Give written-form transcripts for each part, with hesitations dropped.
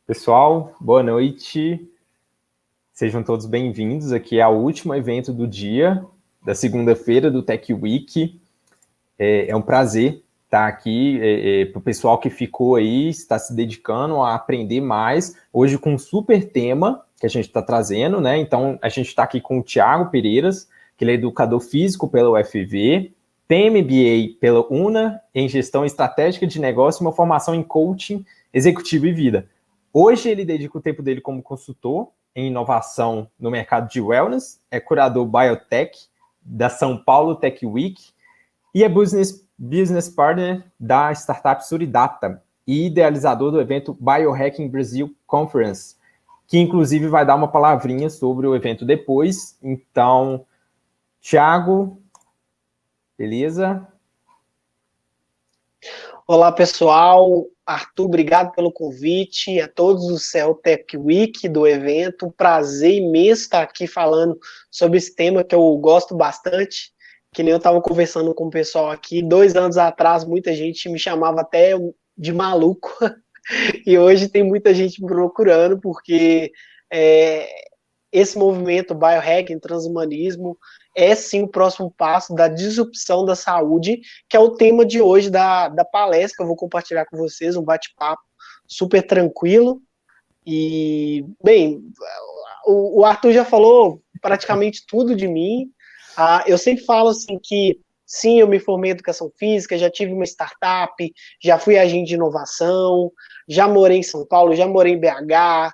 Pessoal, boa noite. Sejam todos bem-vindos aqui ao último evento do dia, da segunda-feira do Tech Week. É um prazer estar aqui para o pessoal que ficou aí, está se dedicando a aprender mais, hoje com um super tema que a gente está trazendo, né? Então, a gente está aqui com o Thiago Pereiras, que ele é educador físico pela UFV, tem MBA pela UNA em Gestão Estratégica de Negócio e uma formação em Coaching Executivo e Vida. Hoje ele dedica o tempo dele como consultor em inovação no mercado de wellness, é curador biotech da São Paulo Tech Week e é business partner da startup Suridata e idealizador do evento Biohacking Brasil Conference, que inclusive vai dar uma palavrinha sobre o evento depois. Então, Thiago, beleza? Olá, pessoal. Arthur, obrigado pelo convite. A todos do Cell Tech Week do evento. Um prazer imenso estar aqui falando sobre esse tema que eu gosto bastante. Que nem eu estava conversando com o pessoal aqui. 2 anos atrás, muita gente me chamava até de maluco. E hoje tem muita gente me procurando, porque esse movimento biohacking, transhumanismo, é sim o próximo passo da disrupção da saúde, que é o tema de hoje da palestra que eu vou compartilhar com vocês, um bate-papo super tranquilo. E, bem, o Arthur já falou praticamente tudo de mim. Eu sempre falo assim que, sim, eu me formei em educação física, já tive uma startup, já fui agente de inovação, já morei em São Paulo, já morei em BH,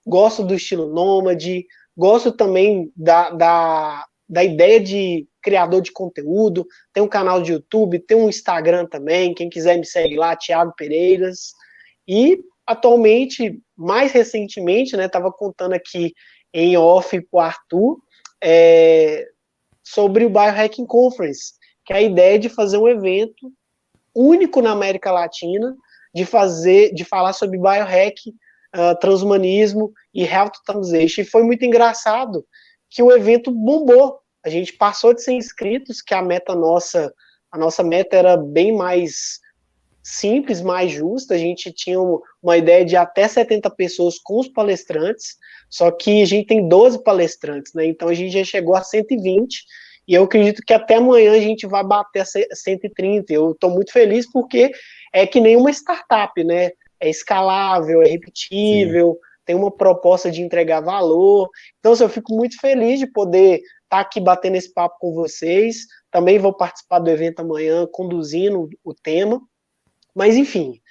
gosto do estilo nômade, gosto também da ideia de criador de conteúdo, tem um canal de YouTube, tem um Instagram também, quem quiser me segue lá, Thiago Pereiras, e atualmente, mais recentemente, né, estava contando aqui em off para o Arthur, sobre o Biohacking Conference, que é a ideia de fazer um evento único na América Latina, de falar sobre biohack, transhumanismo e health transition. E foi muito engraçado que o evento bombou. A gente passou de 100 inscritos, que a nossa meta era bem mais simples, mais justa. A gente tinha uma ideia de até 70 pessoas com os palestrantes, só que a gente tem 12 palestrantes, né? Então a gente já chegou a 120, e eu acredito que até amanhã a gente vai bater a 130. Eu estou muito feliz porque é que nem uma startup, né? É escalável, é repetível, sim, tem uma proposta de entregar valor. Então, assim, eu fico muito feliz de poder estar aqui batendo esse papo com vocês. Também vou participar do evento amanhã, conduzindo o tema. Mas, enfim,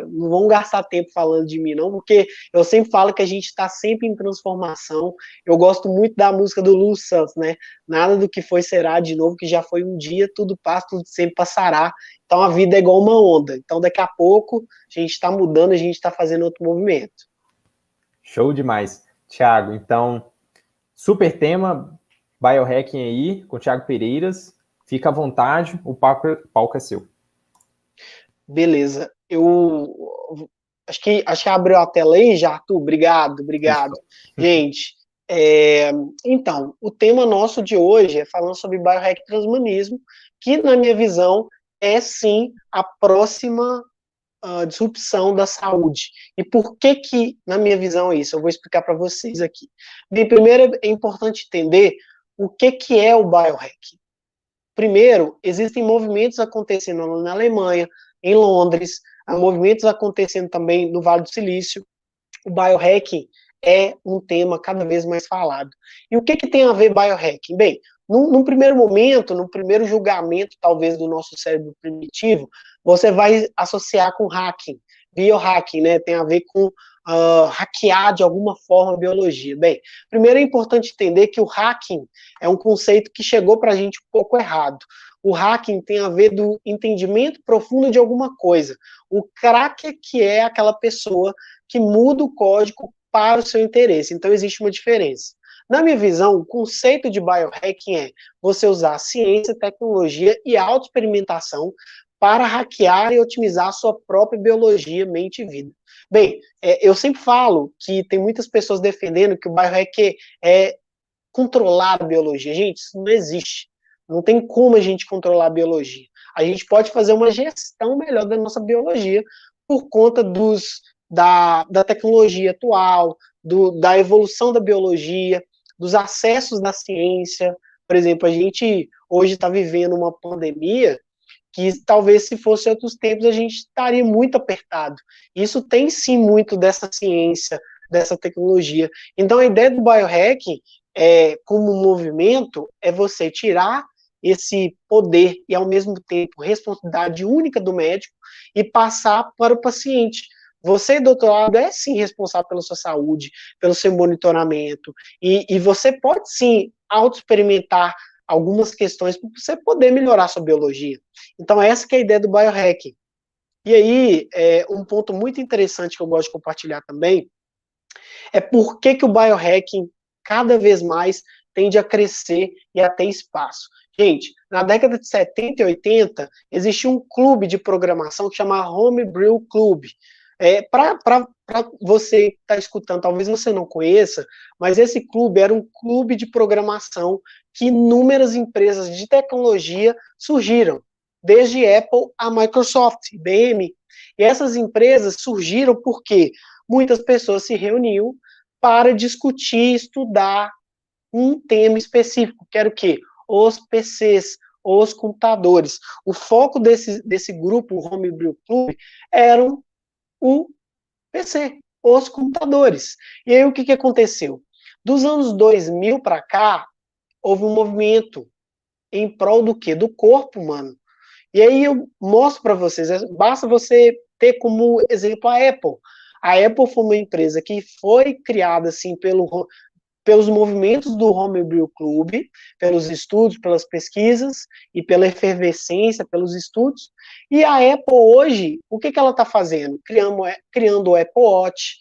não vamos gastar tempo falando de mim, não, porque eu sempre falo que a gente está sempre em transformação. Eu gosto muito da música do Lulu Santos, né? Nada do que foi será de novo, que já foi um dia, tudo passa, tudo sempre passará. Então, a vida é igual uma onda. Então, daqui a pouco, a gente está mudando, a gente está fazendo outro movimento. Show demais. Thiago, então, super tema, biohacking aí, com o Thiago Pereiras. Fica à vontade, o palco é seu. Beleza. Eu acho que abriu a tela aí já, Arthur. Obrigado. Gente, então, o tema nosso de hoje é falando sobre biohack transhumanismo, que, na minha visão, é sim a próxima disrupção da saúde. E por que, na minha visão, é isso? Eu vou explicar para vocês aqui. Bem, primeiro é importante entender o que é o biohack. Primeiro, existem movimentos acontecendo na Alemanha, em Londres, há movimentos acontecendo também no Vale do Silício. O biohacking é um tema cada vez mais falado. E o que tem a ver biohacking? Bem, num primeiro momento, no primeiro julgamento, talvez, do nosso cérebro primitivo, você vai associar com hacking, biohacking, né? Tem a ver com hackear de alguma forma a biologia. Bem, primeiro é importante entender que o hacking é um conceito que chegou para a gente um pouco errado. O hacking tem a ver do entendimento profundo de alguma coisa. O cracker, que é aquela pessoa que muda o código para o seu interesse. Então, existe uma diferença. Na minha visão, o conceito de biohacking é você usar a ciência, tecnologia e autoexperimentação para hackear e otimizar a sua própria biologia, mente e vida. Bem, eu sempre falo que tem muitas pessoas defendendo que o biohack é controlar a biologia. Gente, isso não existe. Não tem como a gente controlar a biologia. A gente pode fazer uma gestão melhor da nossa biologia por conta dos da tecnologia atual, da evolução da biologia, dos acessos da ciência. Por exemplo, a gente hoje está vivendo uma pandemia que talvez se fosse outros tempos a gente estaria muito apertado. Isso tem sim muito dessa ciência, dessa tecnologia. Então a ideia do biohacking, como movimento, é você tirar esse poder e ao mesmo tempo responsabilidade única do médico e passar para o paciente. Você, do outro lado, é sim responsável pela sua saúde, pelo seu monitoramento, e você pode sim auto-experimentar algumas questões para você poder melhorar a sua biologia. Então, essa que é a ideia do biohacking. E aí, um ponto muito interessante que eu gosto de compartilhar também é por que o biohacking cada vez mais tende a crescer e a ter espaço. Gente, na década de 70 e 80, existia um clube de programação que chama Homebrew Club. Para você que está escutando, talvez você não conheça, mas esse clube era um clube de programação que inúmeras empresas de tecnologia surgiram, desde Apple a Microsoft, IBM. E essas empresas surgiram porque muitas pessoas se reuniam para discutir, estudar um tema específico, que era o quê? Os PCs, os computadores. O foco desse grupo, o Homebrew Club, eram o PC, os computadores. E aí o que aconteceu? Dos anos 2000 para cá, houve um movimento em prol do quê? Do corpo humano. E aí eu mostro para vocês, basta você ter como exemplo a Apple. A Apple foi uma empresa que foi criada assim pelos movimentos do Homebrew Club, pelos estudos, pelas pesquisas e pela efervescência, pelos estudos. E a Apple hoje, o que ela está fazendo? Criando o Apple Watch,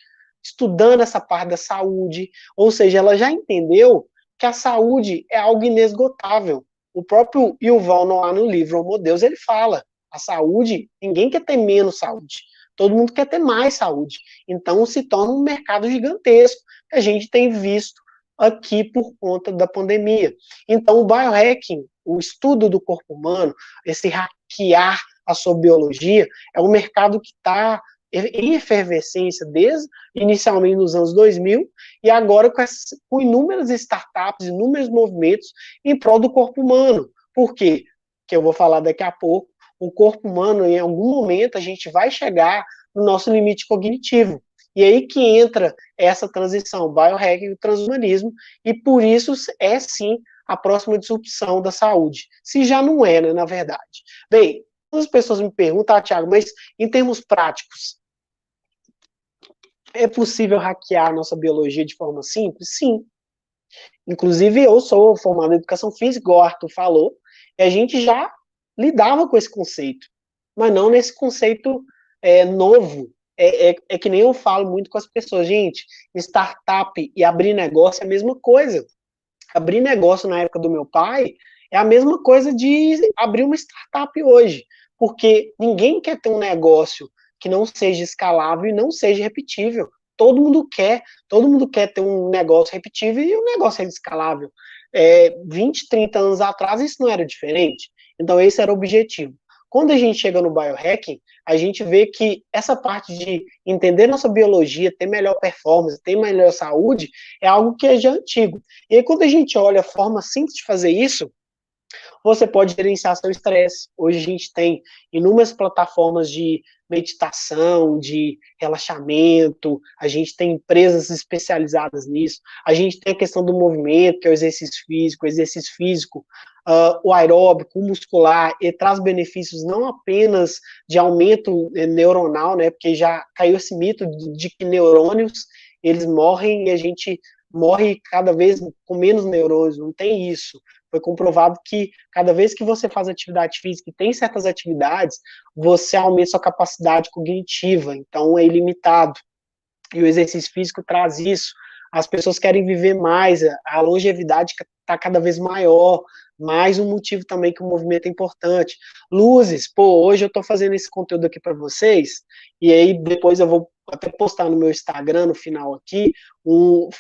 estudando essa parte da saúde, ou seja, ela já entendeu que a saúde é algo inesgotável. O próprio Yuval Noah, no livro Homo Deus, ele fala, a saúde, ninguém quer ter menos saúde, todo mundo quer ter mais saúde. Então se torna um mercado gigantesco, que a gente tem visto aqui por conta da pandemia. Então, o biohacking, o estudo do corpo humano, esse hackear a sua biologia, é um mercado que está em efervescência desde inicialmente nos anos 2000 e agora com inúmeras startups, inúmeros movimentos em prol do corpo humano. Por quê? Que eu vou falar daqui a pouco. O corpo humano, em algum momento, a gente vai chegar no nosso limite cognitivo. E aí que entra essa transição, biohacking e o transhumanismo, e por isso é sim a próxima disrupção da saúde. Se já não é, né, na verdade. Bem, as pessoas me perguntam, Thiago, mas em termos práticos, é possível hackear a nossa biologia de forma simples? Sim. Inclusive, eu sou formado em educação física, igual o Arthur falou, e a gente já lidava com esse conceito, mas não nesse conceito novo. É que nem eu falo muito com as pessoas, gente, startup e abrir negócio é a mesma coisa. Abrir negócio na época do meu pai é a mesma coisa de abrir uma startup hoje, porque ninguém quer ter um negócio que não seja escalável e não seja repetível. Todo mundo quer ter um negócio repetível e um negócio escalável. 20, 30 anos atrás isso não era diferente. Então esse era o objetivo. Quando a gente chega no biohacking, a gente vê que essa parte de entender nossa biologia, ter melhor performance, ter melhor saúde, é algo que é já antigo. E aí, quando a gente olha a forma simples de fazer isso, você pode gerenciar seu estresse. Hoje a gente tem inúmeras plataformas de meditação, de relaxamento, a gente tem empresas especializadas nisso, a gente tem a questão do movimento, que é o exercício físico, o aeróbico, o muscular, e traz benefícios não apenas de aumento neuronal, né, porque já caiu esse mito de que neurônios, eles morrem e a gente morre cada vez com menos neurônios, não tem isso. Foi comprovado que cada vez que você faz atividade física e tem certas atividades, você aumenta sua capacidade cognitiva, então é ilimitado. E o exercício físico traz isso. As pessoas querem viver mais, a longevidade está cada vez maior, mais um motivo também que o movimento é importante. Luzes, hoje eu estou fazendo esse conteúdo aqui para vocês, e aí depois eu vou até postar no meu Instagram, no final aqui,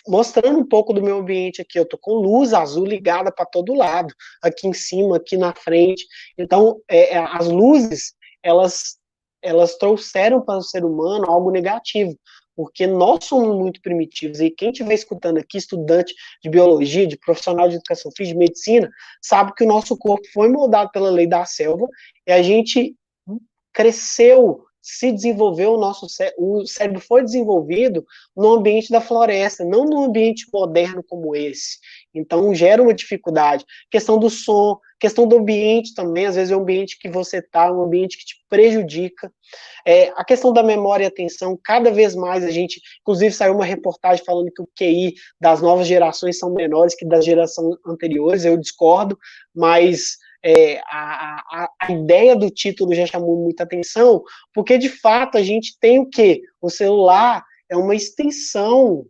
mostrando um pouco do meu ambiente aqui. Eu estou com luz azul ligada para todo lado, aqui em cima, aqui na frente. Então, as luzes, elas elas trouxeram para o ser humano algo negativo, porque nós somos muito primitivos, e quem estiver escutando aqui, estudante de biologia, de profissional de educação física, de medicina, sabe que o nosso corpo foi moldado pela lei da selva, e a gente cresceu, se desenvolveu, o cérebro foi desenvolvido no ambiente da floresta, não no ambiente moderno como esse. Então, gera uma dificuldade. Questão do som, questão do ambiente também, às vezes é um ambiente que você está, um ambiente que te prejudica. A questão da memória e atenção, cada vez mais a gente, inclusive saiu uma reportagem falando que o QI das novas gerações são menores que das gerações anteriores, eu discordo, mas a ideia do título já chamou muita atenção, porque de fato a gente tem o quê? O celular é uma extensão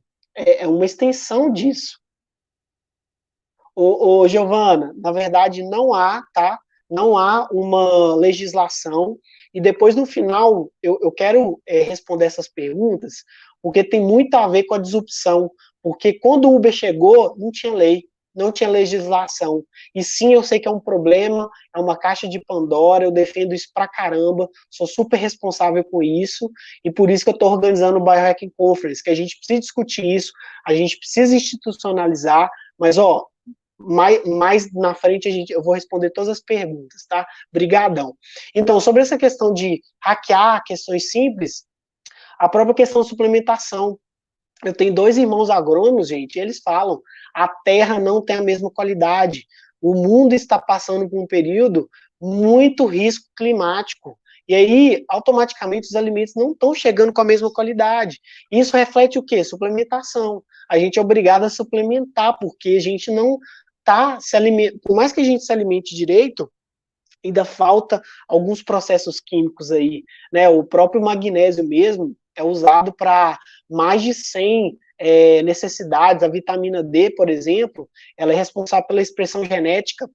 disso. Giovana, na verdade não há, tá? Não há uma legislação, e depois no final eu quero responder essas perguntas, porque tem muito a ver com a disrupção, porque quando o Uber chegou, não tinha lei, não tinha legislação, e sim, eu sei que é um problema, é uma caixa de Pandora, eu defendo isso pra caramba, sou super responsável com isso, e por isso que eu estou organizando o Biohacking Conference, que a gente precisa discutir isso, a gente precisa institucionalizar, mas mais na frente eu vou responder todas as perguntas, tá? Brigadão. Então, sobre essa questão de hackear questões simples, a própria questão de suplementação. Eu tenho 2 irmãos agrônomos, gente, e eles falam, a terra não tem a mesma qualidade. O mundo está passando por um período muito risco climático. E aí, automaticamente, os alimentos não estão chegando com a mesma qualidade. Isso reflete o quê? Suplementação. A gente é obrigado a suplementar, porque a gente não está se alimentando. Por mais que a gente se alimente direito, ainda falta alguns processos químicos aí, né? O próprio magnésio mesmo é usado para mais de 100 necessidades. A vitamina D, por exemplo, ela é responsável pela expressão genética.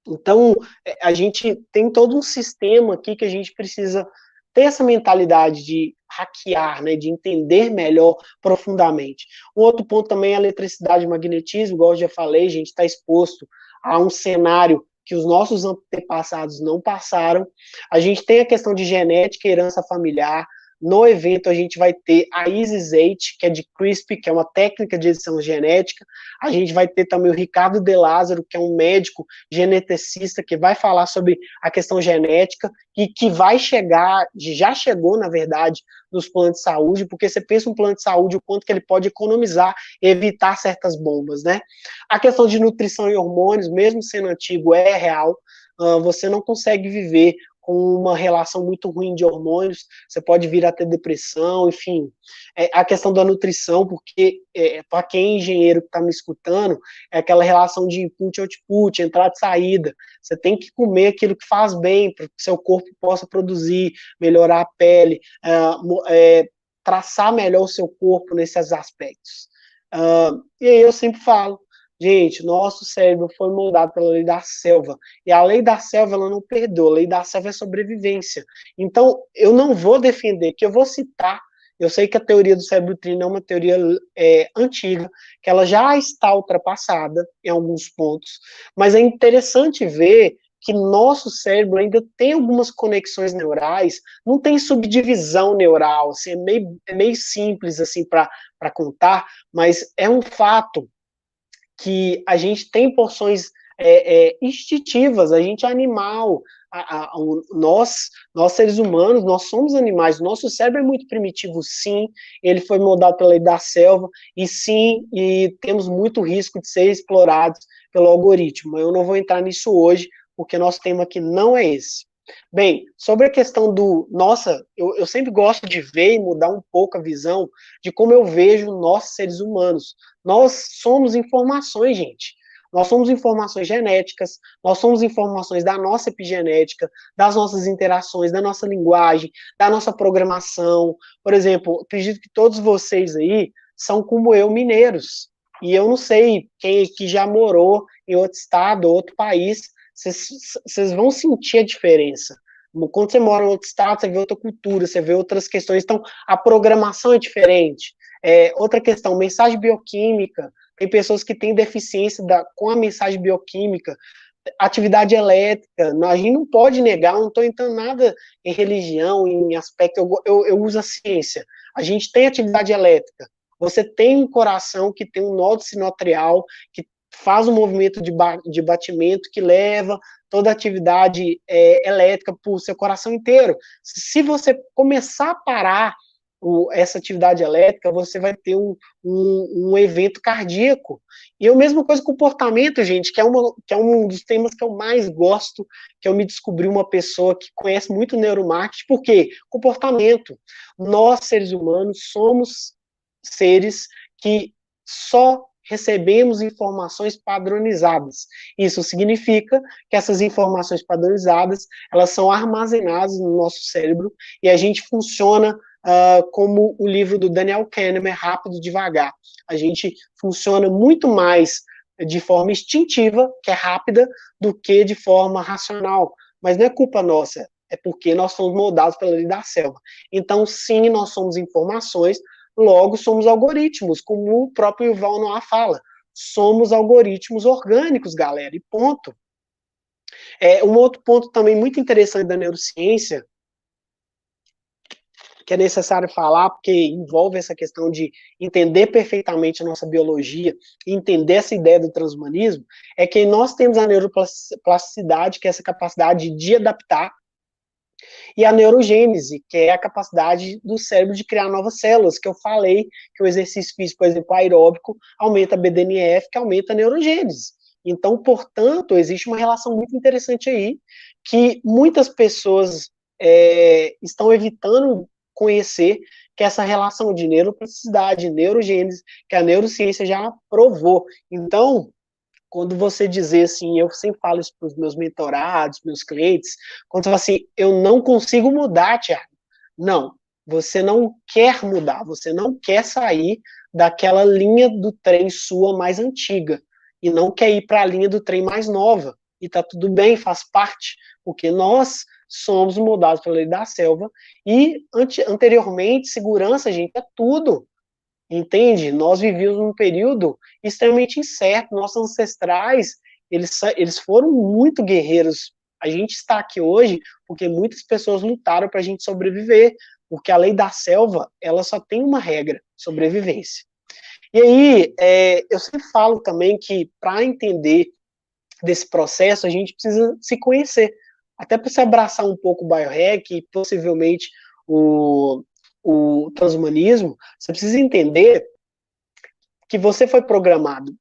Então, a gente tem todo um sistema aqui que a gente precisa ter essa mentalidade de hackear, né, de entender melhor profundamente. Um outro ponto também é a eletricidade e magnetismo, igual eu já falei, a gente está exposto a um cenário que os nossos antepassados não passaram. A gente tem a questão de genética e herança familiar. No evento a gente vai ter a Isis 8, que é de CRISPR, que é uma técnica de edição genética. A gente vai ter também o Ricardo De Lázaro, que é um médico geneticista, que vai falar sobre a questão genética e que vai chegar, já chegou, na verdade, nos planos de saúde, porque você pensa um plano de saúde, o quanto que ele pode economizar e evitar certas bombas, né? A questão de nutrição e hormônios, mesmo sendo antigo, é real. Você não consegue viver com uma relação muito ruim de hormônios, você pode vir a ter depressão, enfim. A questão da nutrição, porque para quem é engenheiro que está me escutando, é aquela relação de input e output, entrada e saída. Você tem que comer aquilo que faz bem, para que seu corpo possa produzir, melhorar a pele, traçar melhor o seu corpo nesses aspectos. E aí eu sempre falo, gente, nosso cérebro foi moldado pela lei da selva. E a lei da selva, ela não perdoa. A lei da selva é sobrevivência. Então, eu não vou defender, que eu vou citar. Eu sei que a teoria do cérebro trino é uma teoria antiga, que ela já está ultrapassada em alguns pontos. Mas é interessante ver que nosso cérebro ainda tem algumas conexões neurais, não tem subdivisão neural, assim, é meio simples assim para contar, mas é um fato que a gente tem porções instintivas, a gente é animal, nós seres humanos, nós somos animais, nosso cérebro é muito primitivo, sim, ele foi moldado pela lei da selva, e sim, e temos muito risco de ser explorados pelo algoritmo. Eu não vou entrar nisso hoje, porque nosso tema aqui não é esse. Bem, sobre a questão eu sempre gosto de ver e mudar um pouco a visão de como eu vejo nós, seres humanos. Nós somos informações, gente. Nós somos informações genéticas, nós somos informações da nossa epigenética, das nossas interações, da nossa linguagem, da nossa programação. Por exemplo, acredito que todos vocês aí são como eu, mineiros. E eu não sei quem aqui já morou em outro estado, outro país, vocês vão sentir a diferença. Quando você mora em outro estado, você vê outra cultura, você vê outras questões. Então, a programação é diferente. Outra questão, mensagem bioquímica. Tem pessoas que têm deficiência com a mensagem bioquímica. atividade elétrica, a gente não pode negar, não estou entrando nada em religião, em aspecto, eu uso a ciência. A gente tem atividade elétrica, você tem um coração que tem um nó sinoatrial, que faz um movimento de batimento que leva toda a atividade elétrica para o seu coração inteiro. Se você começar a parar essa atividade elétrica, você vai ter um evento cardíaco. E a mesma coisa com comportamento, gente, que é um dos temas que eu mais gosto, que eu me descobri uma pessoa que conhece muito neuromarketing. Por quê? Comportamento. Nós, seres humanos, somos seres que só recebemos informações padronizadas. Isso significa que essas informações padronizadas, elas são armazenadas no nosso cérebro e a gente funciona como o livro do Daniel Kahneman, Rápido e Devagar. A gente funciona muito mais de forma instintiva, que é rápida, do que de forma racional. Mas não é culpa nossa, é porque nós somos moldados pela lei da selva. Então, sim, nós somos informações, logo somos algoritmos, como o próprio Yuval Noah fala. Somos algoritmos orgânicos, galera, e ponto. Um outro ponto também muito interessante da neurociência, que é necessário falar, porque envolve essa questão de entender perfeitamente a nossa biologia, entender essa ideia do transhumanismo, é que nós temos a neuroplasticidade, que é essa capacidade de adaptar, e a neurogênese, que é a capacidade do cérebro de criar novas células, que eu falei que o exercício físico, por exemplo, aeróbico, aumenta a BDNF, que aumenta a neurogênese. Então, portanto, existe uma relação muito interessante aí, que muitas pessoas estão evitando conhecer, que é essa relação de neuroplasticidade, neurogênese, que a neurociência já provou. Então, quando você dizer assim, eu sempre falo isso para os meus mentorados, meus clientes, quando você fala assim, eu não consigo mudar, Thiago. Não, você não quer mudar, você não quer sair daquela linha do trem sua mais antiga, e não quer ir para a linha do trem mais nova. E tá tudo bem, faz parte, porque nós somos moldados pela lei da selva, e anteriormente, segurança, gente, é tudo. Entende? Nós vivíamos num período extremamente incerto. Nossos ancestrais, eles foram muito guerreiros. A gente está aqui hoje porque muitas pessoas lutaram para a gente sobreviver, porque a lei da selva, ela só tem uma regra, sobrevivência. E aí, eu sempre falo também que para entender desse processo, a gente precisa se conhecer. Até para se abraçar um pouco o biohack e possivelmente o transhumanismo, você precisa entender que você foi programado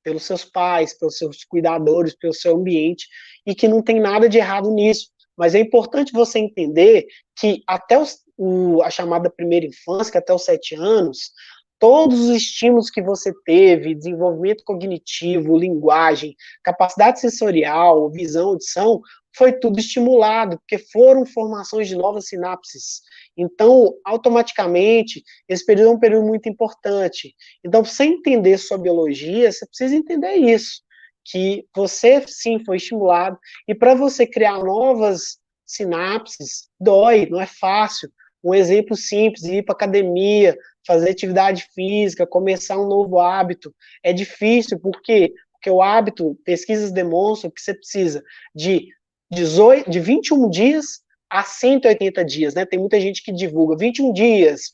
pelos seus pais, pelos seus cuidadores, pelo seu ambiente, e que não tem nada de errado nisso. Mas é importante você entender que até a chamada primeira infância, que até os 7 anos, todos os estímulos que você teve, desenvolvimento cognitivo, linguagem, capacidade sensorial, visão, audição, foi tudo estimulado, porque foram formações de novas sinapses. Então, automaticamente, esse período é um período muito importante. Então, para você entender sua biologia, você precisa entender isso, que você, sim, foi estimulado, e para você criar novas sinapses, dói, não é fácil. Um exemplo simples, ir para academia, fazer atividade física, começar um novo hábito, é difícil, por quê? Porque o hábito, pesquisas demonstram que você precisa de 21 dias a 180 dias, né? Tem muita gente que divulga 21 dias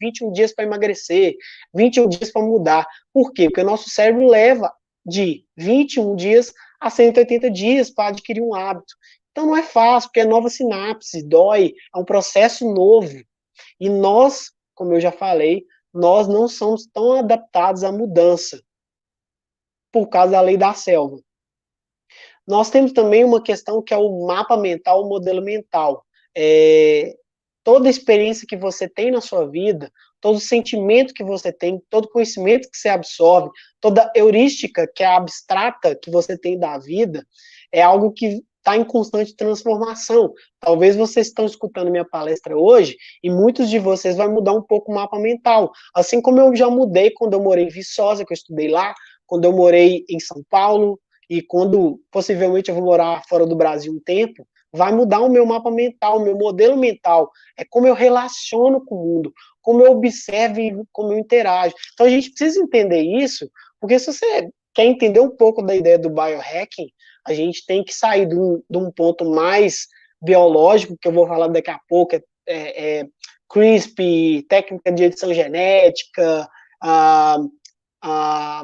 para emagrecer, 21 dias para mudar. Por quê? Porque o nosso cérebro leva de 21 dias a 180 dias para adquirir um hábito. Então não é fácil, porque é nova sinapse, dói, é um processo novo. E nós, como eu já falei, nós não somos tão adaptados à mudança por causa da lei da selva. Nós temos também uma questão que é o mapa mental, o modelo mental. Toda experiência que você tem na sua vida, todo sentimento que você tem, todo conhecimento que você absorve, toda heurística que é abstrata que você tem da vida, é algo que está em constante transformação. Talvez vocês estão escutando minha palestra hoje e muitos de vocês vai mudar um pouco o mapa mental. Assim como eu já mudei quando eu morei em Viçosa, que eu estudei lá, quando eu morei em São Paulo e quando possivelmente eu vou morar fora do Brasil um tempo, vai mudar o meu mapa mental, o meu modelo mental. É como eu relaciono com o mundo, como eu observo e como eu interajo. Então a gente precisa entender isso, porque se você quer entender um pouco da ideia do biohacking, A gente tem que sair de um ponto mais biológico, que eu vou falar daqui a pouco, CRISPR, técnica de edição genética, a, a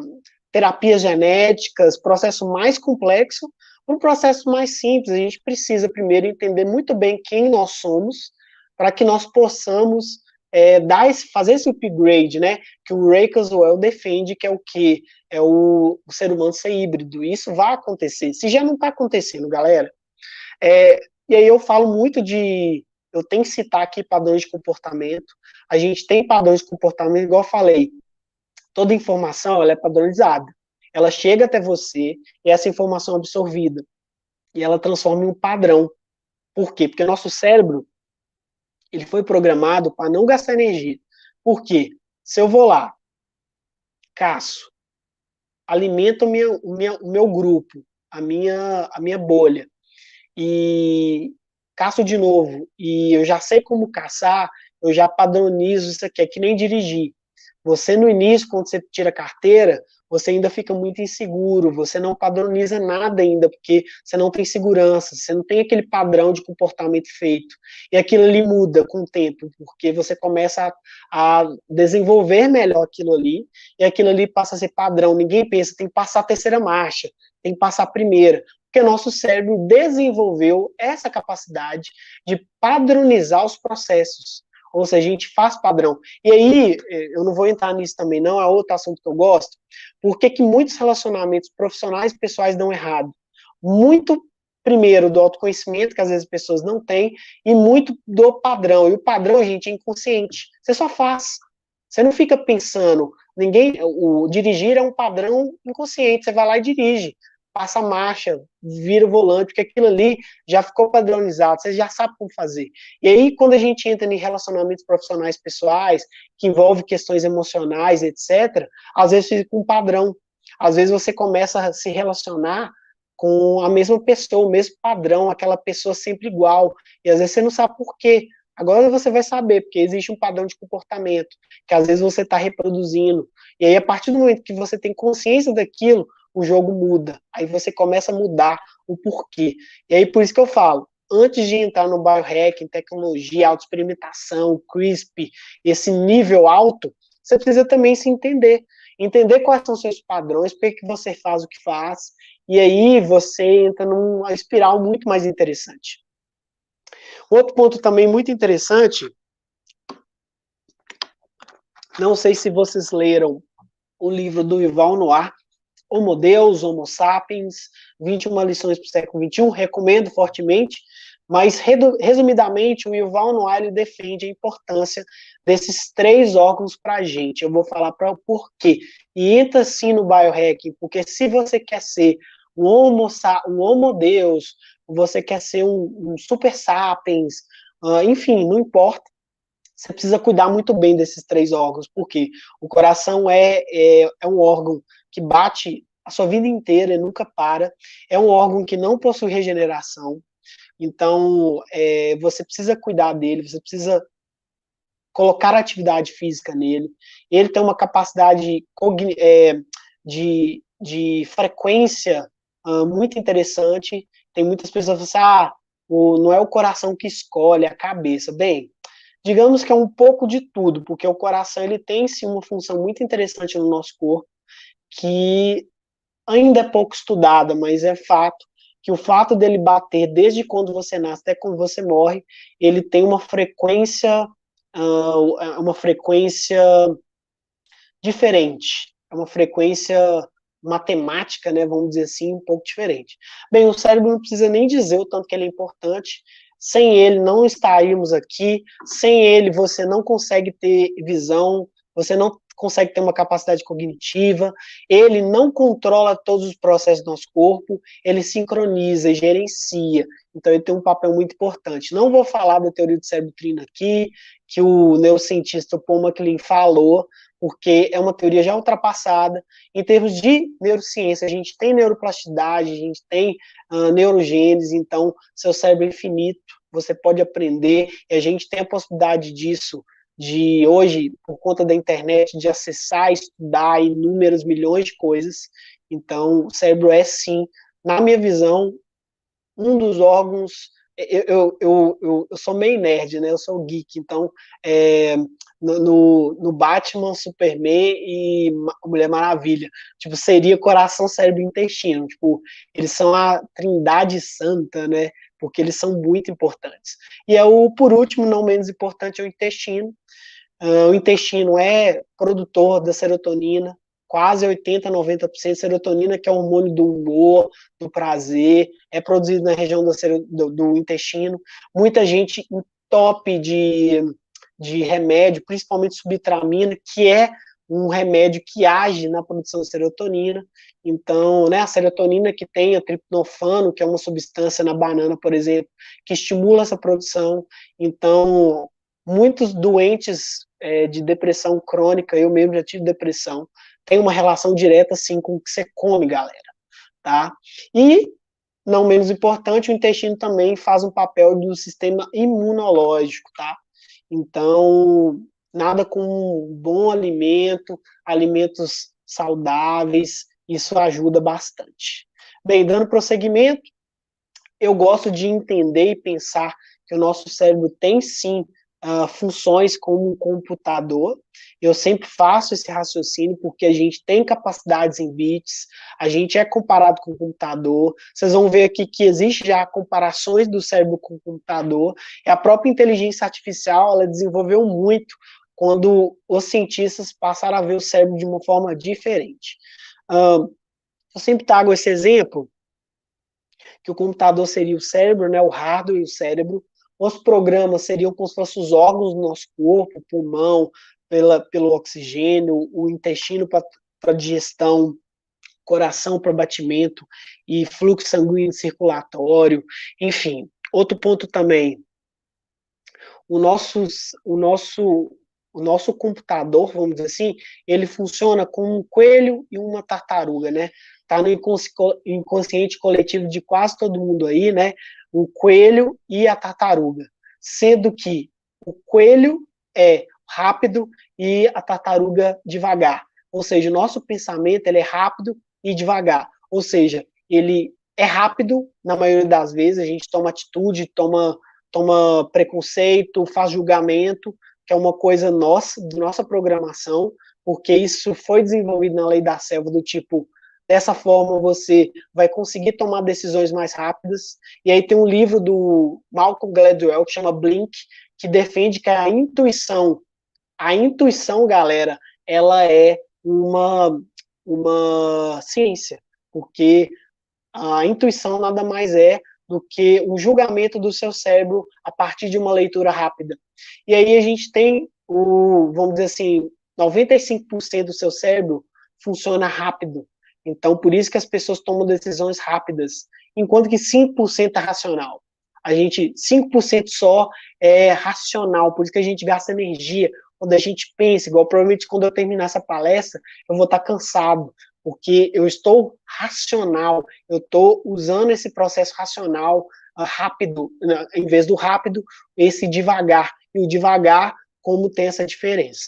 terapias genéticas, processo mais complexo, um processo mais simples. A gente precisa primeiro entender muito bem quem nós somos, para que nós possamos fazer esse upgrade, né? Que o Ray Kurzweil defende, que é o que é o ser humano ser híbrido. Isso vai acontecer. Se já não está acontecendo, galera. E aí eu falo muito eu tenho que citar aqui padrões de comportamento. A gente tem padrões de comportamento, igual eu falei. Toda informação, ela é padronizada. Ela chega até você e essa informação é absorvida. E ela transforma em um padrão. Por quê? Porque o nosso cérebro, ele foi programado para não gastar energia. Por quê? Se eu vou lá, caço, alimento o meu grupo, a minha bolha, e caço de novo, e eu já sei como caçar, eu já padronizo isso aqui, é que nem dirigir. Você, no início, quando você tira a carteira, você ainda fica muito inseguro, você não padroniza nada ainda, porque você não tem segurança, você não tem aquele padrão de comportamento feito. E aquilo ali muda com o tempo, porque você começa a desenvolver melhor aquilo ali, e aquilo ali passa a ser padrão. Ninguém pensa, tem que passar a terceira marcha, tem que passar a primeira, porque nosso cérebro desenvolveu essa capacidade de padronizar os processos. Ou seja, a gente faz padrão. E aí, eu não vou entrar nisso também não, é outro assunto que eu gosto. Por que muitos relacionamentos profissionais e pessoais dão errado? Muito, primeiro, do autoconhecimento, que às vezes as pessoas não têm, e muito do padrão. E o padrão, gente, é inconsciente. Você só faz. Você não fica pensando. O dirigir é um padrão inconsciente. Você vai lá e dirige. Passa a marcha, vira o volante, porque aquilo ali já ficou padronizado, você já sabe como fazer. E aí, quando a gente entra em relacionamentos profissionais pessoais, que envolve questões emocionais, etc., às vezes fica um padrão. Às vezes você começa a se relacionar com a mesma pessoa, o mesmo padrão, aquela pessoa sempre igual, e às vezes você não sabe por quê. Agora você vai saber, porque existe um padrão de comportamento, que às vezes você está reproduzindo. E aí, a partir do momento que você tem consciência daquilo, o jogo muda. Aí você começa a mudar o porquê. E aí, por isso que eu falo, antes de entrar no biohacking, tecnologia, autoexperimentação, CRISPR, esse nível alto, você precisa também se entender. Entender quais são os seus padrões, por que você faz o que faz, e aí você entra numa espiral muito mais interessante. Outro ponto também muito interessante, não sei se vocês leram o livro do Yuval Noah, Homo Deus, Homo Sapiens, 21 lições para o século XXI, recomendo fortemente, mas, resumidamente, o Yuval Noah ele defende a importância desses 3 órgãos para a gente. Eu vou falar para o porquê. E entra sim no biohacking, porque se você quer ser um Homo Deus, você quer ser um Super Sapiens, enfim, não importa, você precisa cuidar muito bem desses 3 órgãos, porque o coração é um órgão que bate a sua vida inteira e nunca para, é um órgão que não possui regeneração, então você precisa cuidar dele, você precisa colocar atividade física nele, ele tem uma capacidade de frequência muito interessante, tem muitas pessoas que falam assim, não é o coração que escolhe, é a cabeça. Bem, digamos que é um pouco de tudo, porque o coração ele tem sim uma função muito interessante no nosso corpo, que ainda é pouco estudada, mas é fato que o fato dele bater desde quando você nasce até quando você morre, ele tem uma frequência diferente, é uma frequência matemática, né, vamos dizer assim, um pouco diferente. Bem, o cérebro não precisa nem dizer o tanto que ele é importante, sem ele não estaríamos aqui, sem ele você não consegue ter visão, você não consegue ter uma capacidade cognitiva, ele não controla todos os processos do nosso corpo, ele sincroniza e gerencia, então ele tem um papel muito importante. Não vou falar da teoria do cérebro trino aqui, que o neurocientista Paul MacLean falou, porque é uma teoria já ultrapassada. Em termos de neurociência, a gente tem neuroplasticidade, a gente tem neurogênese, então seu cérebro é infinito, você pode aprender, e a gente tem a possibilidade disso, de hoje, por conta da internet, de acessar, estudar inúmeros milhões de coisas. Então, o cérebro é sim na minha visão, um dos órgãos. Eu sou meio nerd, né? Eu sou geek, então no Batman, Superman e Mulher Maravilha, tipo, seria coração, cérebro e intestino. Tipo, eles são a trindade santa, né? Porque eles são muito importantes. E por último, não menos importante, é o intestino. O intestino é produtor da serotonina, quase 80, 90% de serotonina, que é o hormônio do humor, do prazer, é produzido na região do intestino. Muita gente entope de remédio, principalmente subtramina, que é um remédio que age na produção de serotonina. Então, né, a serotonina que tem a triptofano, que é uma substância na banana, por exemplo, que estimula essa produção. Então, muitos doentes de depressão crônica, eu mesmo já tive depressão, tem uma relação direta, assim, com o que você come, galera, tá? E, não menos importante, o intestino também faz um papel do sistema imunológico, tá? Então, nada como um bom alimento, alimentos saudáveis, isso ajuda bastante. Bem, dando prosseguimento, eu gosto de entender e pensar que o nosso cérebro tem sim funções como um computador. Eu sempre faço esse raciocínio porque a gente tem capacidades em bits, a gente é comparado com o computador. Vocês vão ver aqui que existe já comparações do cérebro com o computador. E a própria inteligência artificial, ela desenvolveu muito quando os cientistas passaram a ver o cérebro de uma forma diferente. Eu sempre trago esse exemplo, que o computador seria o cérebro, né, o hardware e o cérebro. Os programas seriam como se fossem os órgãos do nosso corpo, o pulmão, pelo oxigênio, o intestino para digestão, coração para batimento e fluxo sanguíneo circulatório, enfim. Outro ponto também, o nosso computador, vamos dizer assim, ele funciona como um coelho e uma tartaruga, né? Tá no inconsciente coletivo de quase todo mundo aí, né? O coelho e a tartaruga. Sendo que o coelho é rápido e a tartaruga devagar. Ou seja, o nosso pensamento ele é rápido e devagar. Ou seja, ele é rápido, na maioria das vezes, a gente toma atitude, toma preconceito, faz julgamento, que é uma coisa nossa, de nossa programação, porque isso foi desenvolvido na lei da selva, do tipo, dessa forma você vai conseguir tomar decisões mais rápidas. E aí tem um livro do Malcolm Gladwell que chama Blink, que defende que a intuição, galera, ela é uma ciência, porque a intuição nada mais é do que o julgamento do seu cérebro a partir de uma leitura rápida. E aí a gente tem vamos dizer assim, 95% do seu cérebro funciona rápido. Então, por isso que as pessoas tomam decisões rápidas, enquanto que 5% é racional. 5% só é racional, por isso que a gente gasta energia quando a gente pensa, igual provavelmente quando eu terminar essa palestra, eu vou estar cansado, porque eu estou racional, eu estou usando esse processo racional rápido, em vez do rápido, esse devagar. E o devagar, como tem essa diferença.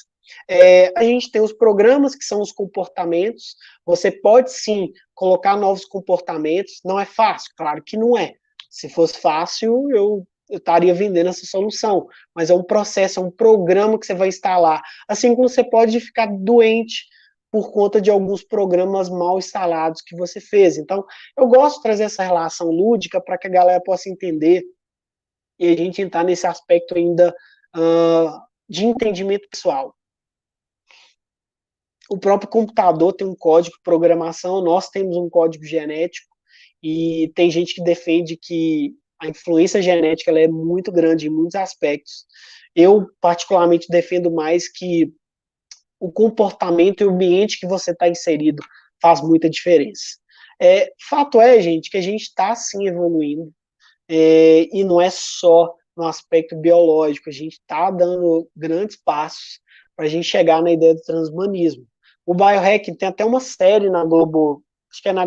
A gente tem os programas, que são os comportamentos. Você pode, sim, colocar novos comportamentos. Não é fácil? Claro que não é. Se fosse fácil, eu estaria vendendo essa solução. Mas é um processo, é um programa que você vai instalar. Assim como você pode ficar doente por conta de alguns programas mal instalados que você fez. Então, eu gosto de trazer essa relação lúdica para que a galera possa entender e a gente entrar nesse aspecto ainda de entendimento pessoal. O próprio computador tem um código de programação, nós temos um código genético, e tem gente que defende que a influência genética ela é muito grande em muitos aspectos. Eu, particularmente, defendo mais que o comportamento e o ambiente que você está inserido faz muita diferença. Fato é, gente, que a gente está, sim, evoluindo, e não é só no aspecto biológico, a gente está dando grandes passos para a gente chegar na ideia do transhumanismo. O biohacking tem até uma série na Globo, acho que é na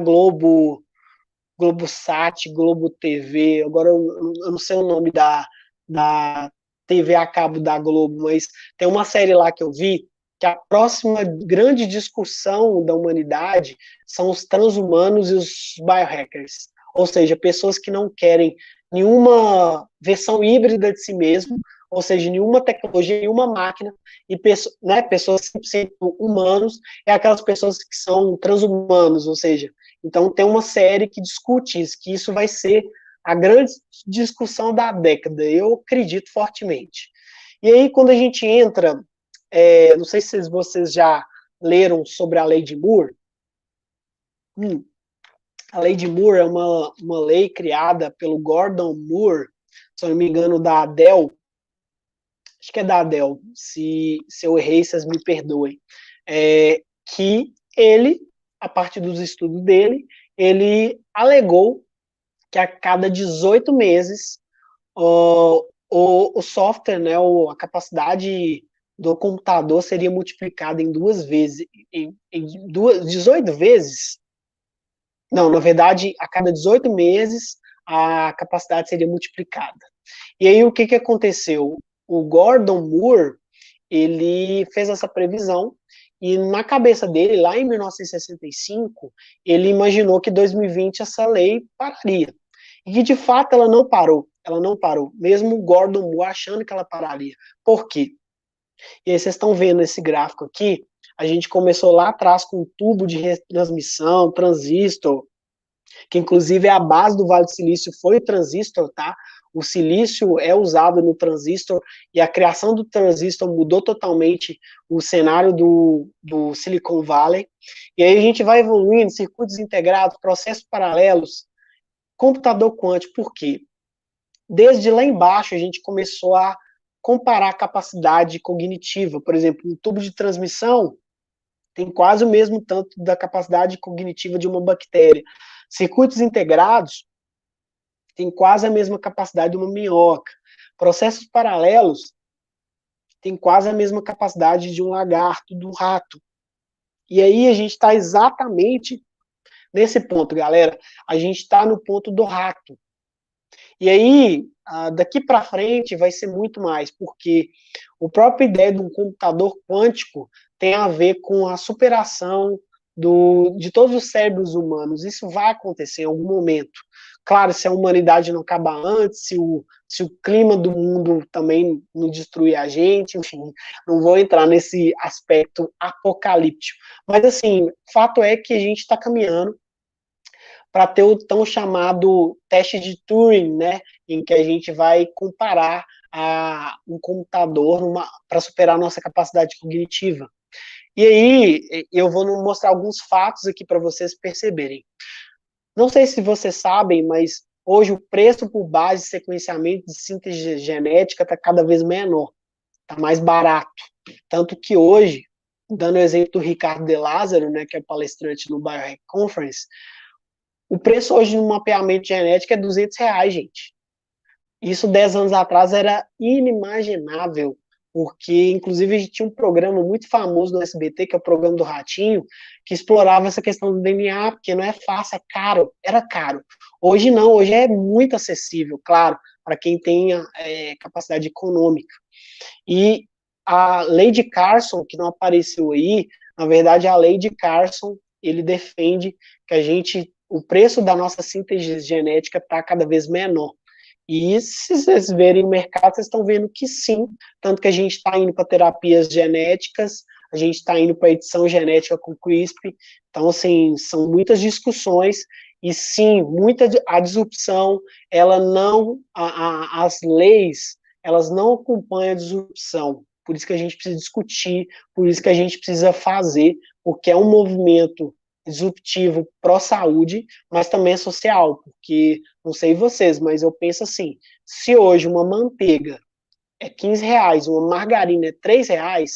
Globosat, Globo TV, agora eu não sei o nome da TV a cabo da Globo, mas tem uma série lá que eu vi, que a próxima grande discussão da humanidade são os transhumanos e os biohackers, ou seja, pessoas que não querem nenhuma versão híbrida de si mesmo, ou seja, nenhuma tecnologia, nenhuma máquina, e pessoas 100% humanos, é aquelas pessoas que são transhumanos, ou seja, então tem uma série que discute isso, que isso vai ser a grande discussão da década, eu acredito fortemente. E aí, quando a gente entra, não sei se vocês já leram sobre a lei de Moore. A lei de Moore é uma lei criada pelo Gordon Moore, se eu não me engano, da Dell. Acho que é da Dell, se eu errei, vocês me perdoem. Que ele, a partir dos estudos dele, ele alegou que a cada 18 meses o software, né, a capacidade do computador seria multiplicada em 2 vezes, em 18 vezes. Não, na verdade, a cada 18 meses a capacidade seria multiplicada. E aí o que aconteceu? O Gordon Moore, ele fez essa previsão e na cabeça dele, lá em 1965, ele imaginou que em 2020 essa lei pararia. E que de fato ela não parou. Ela não parou, mesmo o Gordon Moore achando que ela pararia. Por quê? E aí vocês estão vendo esse gráfico aqui, a gente começou lá atrás com um tubo de retransmissão, transistor, que inclusive é a base do Vale do Silício, foi o transistor, tá? O silício é usado no transistor e a criação do transistor mudou totalmente o cenário do Silicon Valley. E aí a gente vai evoluindo, circuitos integrados, processos paralelos, computador quântico, por quê? Desde lá embaixo a gente começou a comparar a capacidade cognitiva. Por exemplo, um tubo de transmissão tem quase o mesmo tanto da capacidade cognitiva de uma bactéria. Circuitos integrados têm quase a mesma capacidade de uma minhoca. Processos paralelos têm quase a mesma capacidade de um lagarto, de um rato. E aí a gente está exatamente nesse ponto, galera. A gente está no ponto do rato. E aí, daqui para frente vai ser muito mais, porque a própria ideia de um computador quântico tem a ver com a superação de todos os cérebros humanos. Isso vai acontecer em algum momento. Claro, se a humanidade não acabar antes, se o clima do mundo também não destruir a gente, enfim, não vou entrar nesse aspecto apocalíptico. Mas, assim, fato é que a gente está caminhando para ter o tão chamado teste de Turing, né, em que a gente vai comparar um computador para superar a nossa capacidade cognitiva. E aí, eu vou mostrar alguns fatos aqui para vocês perceberem. Não sei se vocês sabem, mas hoje o preço por base de sequenciamento de síntese genética está cada vez menor, está mais barato. Tanto que hoje, dando o exemplo do Ricardo De Lázaro, né, que é palestrante no Biohack Conference, o preço hoje no mapeamento genético é R$200, gente. Isso 10 anos atrás era inimaginável, porque inclusive a gente tinha um programa muito famoso no SBT, que é o programa do Ratinho, que explorava essa questão do DNA, porque não é fácil, é caro, era caro. Hoje não, hoje é muito acessível, claro, para quem tem capacidade econômica. E a lei de Carson, que não apareceu aí, na verdade a lei de Carson, ele defende que o preço da nossa síntese genética está cada vez menor. E se vocês verem o mercado, vocês estão vendo que sim, tanto que a gente está indo para terapias genéticas, a gente está indo para edição genética com CRISPR, então, assim, são muitas discussões, e sim, a disrupção, ela não, as leis, elas não acompanham a disrupção, por isso que a gente precisa discutir, por isso que a gente precisa fazer, porque é um movimento disruptivo pró-saúde, mas também é social, porque, não sei vocês, mas eu penso assim, se hoje uma manteiga é R$15, uma margarina é R$3,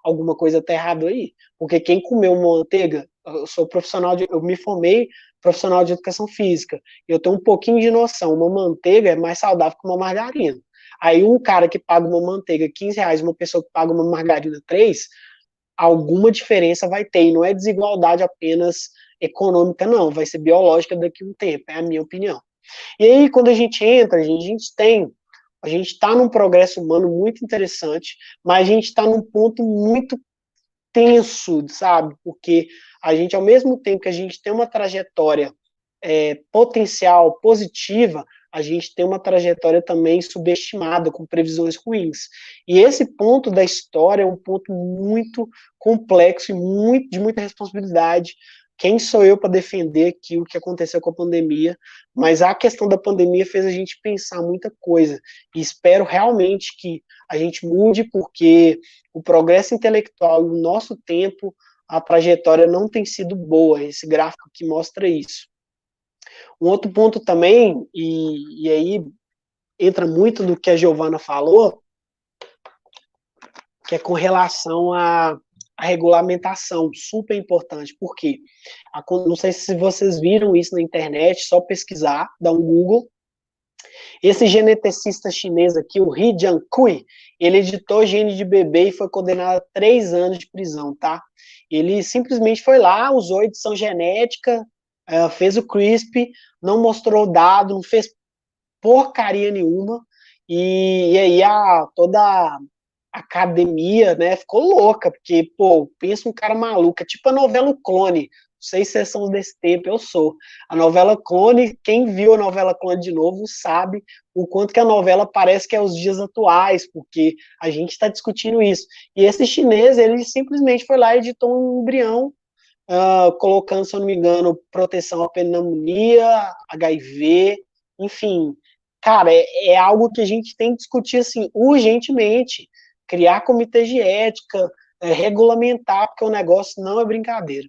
alguma coisa está errada aí, porque quem comeu uma manteiga, eu sou eu me formei profissional de educação física, eu tenho um pouquinho de noção, uma manteiga é mais saudável que uma margarina. Aí um cara que paga uma manteiga R$15, uma pessoa que paga uma margarina 3, alguma diferença vai ter, e não é desigualdade apenas econômica, não, vai ser biológica daqui a um tempo, é a minha opinião. E aí, quando a gente entra, a gente está num progresso humano muito interessante, mas a gente está num ponto muito tenso, sabe? Porque a gente, ao mesmo tempo que a gente tem uma trajetória potencial positiva, a gente tem uma trajetória também subestimada, com previsões ruins. E esse ponto da história é um ponto muito complexo e de muita responsabilidade. Quem sou eu para defender aqui o que aconteceu com a pandemia? Mas a questão da pandemia fez a gente pensar muita coisa. E espero realmente que a gente mude, porque o progresso intelectual e o nosso tempo, a trajetória não tem sido boa. Esse gráfico que mostra isso. Um outro ponto também, e aí entra muito do que a Giovana falou, que é com relação à regulamentação, super importante, porque não sei se vocês viram isso na internet, só pesquisar, dá um Google. Esse geneticista chinês aqui, o He Jiankui, ele editou gene de bebê e foi condenado a 3 anos de prisão, tá? Ele simplesmente foi lá, usou edição genética, fez o CRISPR, não mostrou dado, não fez porcaria nenhuma, e aí toda a academia, né, ficou louca, porque, pô, pensa um cara maluco, é tipo a novela Clone, não sei se vocês são desse tempo, eu sou. A novela Clone, quem viu a novela Clone de novo sabe o quanto que a novela parece que é os dias atuais, porque a gente está discutindo isso. E esse chinês, ele simplesmente foi lá e editou um embrião, colocando, se eu não me engano, proteção à pneumonia, HIV, enfim. Cara, é algo que a gente tem que discutir, assim, urgentemente, criar comitê de ética, regulamentar, porque o negócio não é brincadeira.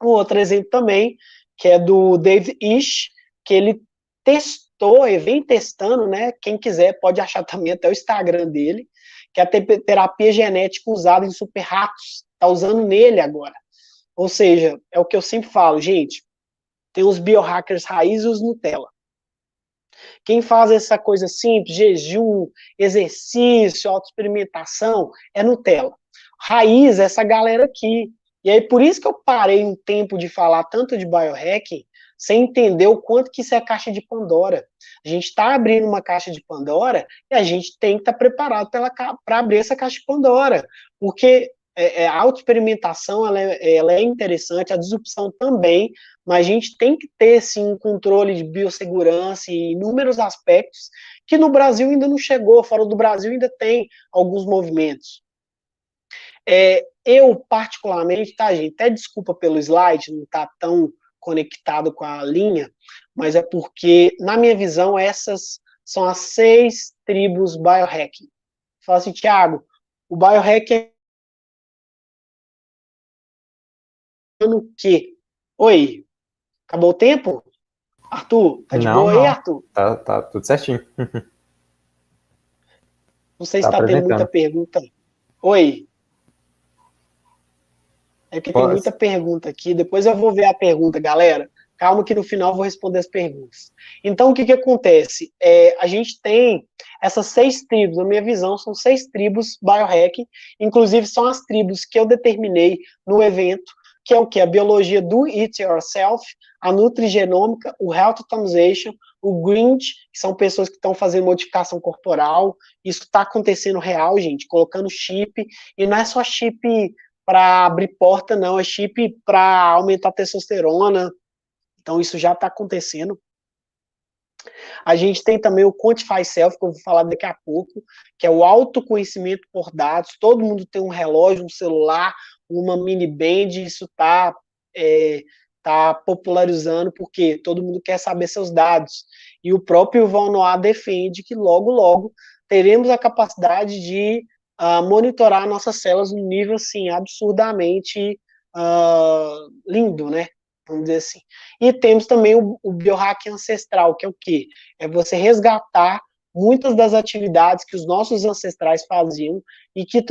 Um outro exemplo também, que é do David Ish, que ele testou, e vem testando, né? Quem quiser pode achar também até o Instagram dele, que é a terapia genética usada em super ratos. Está usando nele agora. Ou seja, é o que eu sempre falo, gente, tem os biohackers raiz e os Nutella. Quem faz essa coisa simples, jejum, exercício, autoexperimentação, é Nutella. Raiz é essa galera aqui. E aí, por isso que eu parei um tempo de falar tanto de biohacking, sem entender o quanto que isso é caixa de Pandora. A gente está abrindo uma caixa de Pandora e a gente tem que estar preparado para abrir essa caixa de Pandora. Porque a autoexperimentação ela é interessante, a disrupção também, mas a gente tem que ter, sim, um controle de biossegurança e inúmeros aspectos que no Brasil ainda não chegou, fora do Brasil ainda tem alguns movimentos. Eu, particularmente, tá, gente, até desculpa pelo slide, não tá tão conectado com a linha, mas é porque, na minha visão, essas são as 6 tribos biohacking. Fala assim, Thiago, o biohacking é no quê? Oi, acabou o tempo? Arthur, tá de Não, boa aí, não. Arthur? Tá tudo certinho. Não sei se Tá está tendo muita apresentando. pergunta. Oi, é porque tem Pô, muita pergunta aqui. Depois eu vou ver a pergunta, galera. Calma que no final eu vou responder as perguntas. Então, o que que acontece? A gente tem essas 6 tribos, na minha visão, são 6 tribos biohacking. Inclusive, são as tribos que eu determinei no evento, que é o que? A biologia do It Yourself, a nutrigenômica, o Health Optimization, o Grind, que são pessoas que estão fazendo modificação corporal. Isso está acontecendo real, gente, colocando chip. E não é só chip para abrir porta, não, é chip para aumentar a testosterona. Então, isso já está acontecendo. A gente tem também o Quantify Self, que eu vou falar daqui a pouco, que é o autoconhecimento por dados. Todo mundo tem um relógio, um celular, uma mini band, isso tá popularizando, porque todo mundo quer saber seus dados. E o próprio Yuval Noah defende que logo, logo, teremos a capacidade de monitorar nossas células num nível, assim, absurdamente lindo, né? Vamos dizer assim. E temos também o biohacking ancestral, que é o quê? É você resgatar muitas das atividades que os nossos ancestrais faziam e que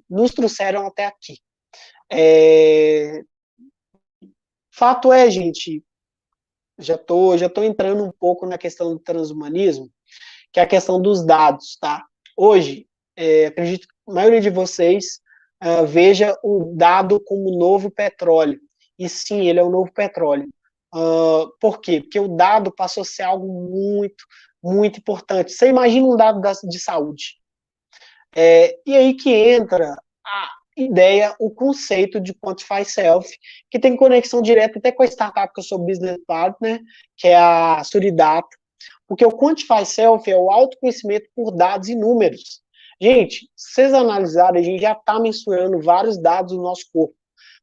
nos trouxeram até aqui. Fato é, gente, já tô entrando um pouco na questão do transhumanismo, que é a questão dos dados, tá? Hoje, acredito que a maioria de vocês veja o dado como novo petróleo. E sim, ele é o novo petróleo. Por quê? Porque o dado passou a ser algo muito, muito importante. Você imagina um dado de saúde. E aí que entra ideia o conceito de Quantify Self, que tem conexão direta até com a startup que eu sou business partner, que é a Suridata, porque o Quantify Self é o autoconhecimento por dados e números. Gente, se vocês analisarem, a gente já está mensurando vários dados do nosso corpo.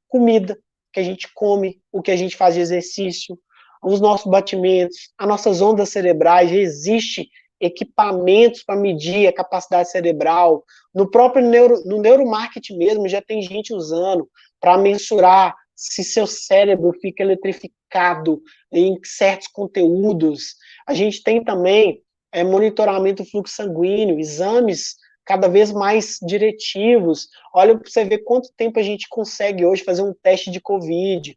Comida, que a gente come, o que a gente faz de exercício, os nossos batimentos, as nossas ondas cerebrais, já existe equipamentos para medir a capacidade cerebral. No próprio no neuromarketing mesmo, já tem gente usando para mensurar se seu cérebro fica eletrificado em certos conteúdos. A gente tem também monitoramento do fluxo sanguíneo, exames cada vez mais diretivos. Olha para você ver quanto tempo a gente consegue hoje fazer um teste de Covid.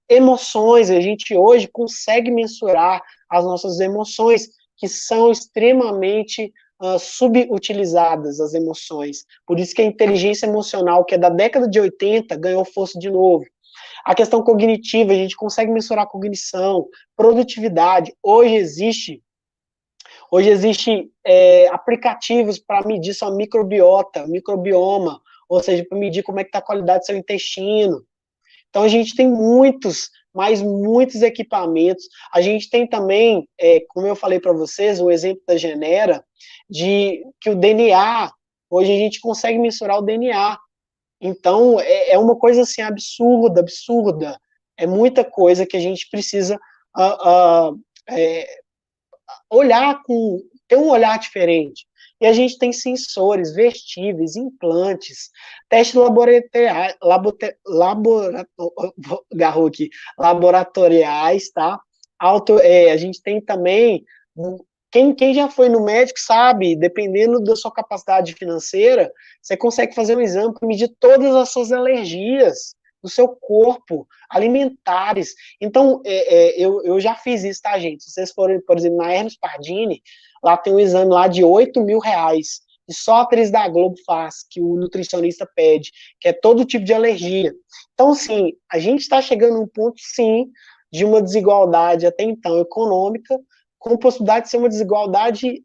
Emoções, a gente hoje consegue mensurar as nossas emoções, que são extremamente subutilizadas, as emoções. Por isso que a inteligência emocional, que é da década de 80, ganhou força de novo. A questão cognitiva, a gente consegue mensurar a cognição, produtividade. Hoje existe aplicativos para medir sua microbiota, microbioma, ou seja, para medir como é que está a qualidade do seu intestino. Então, a gente tem muitos, mas muitos equipamentos. A gente tem também, como eu falei para vocês, o exemplo da Genera, de que o DNA, hoje a gente consegue mensurar o DNA. Então, é uma coisa assim absurda, absurda. É muita coisa que a gente precisa ter um olhar diferente. E a gente tem sensores, vestíveis, implantes, testes laboratoriais, tá? A gente tem também, quem já foi no médico sabe, dependendo da sua capacidade financeira, você consegue fazer um exame para medir todas as suas alergias do seu corpo, alimentares. Então, eu já fiz isso, tá, gente? Se vocês forem, por exemplo, na Hermes Pardini, lá tem um exame lá de R$ 8.000, e só a atriz da Globo faz, que o nutricionista pede, que é todo tipo de alergia. Então, sim, a gente está chegando a um ponto, sim, de uma desigualdade até então econômica, com possibilidade de ser uma desigualdade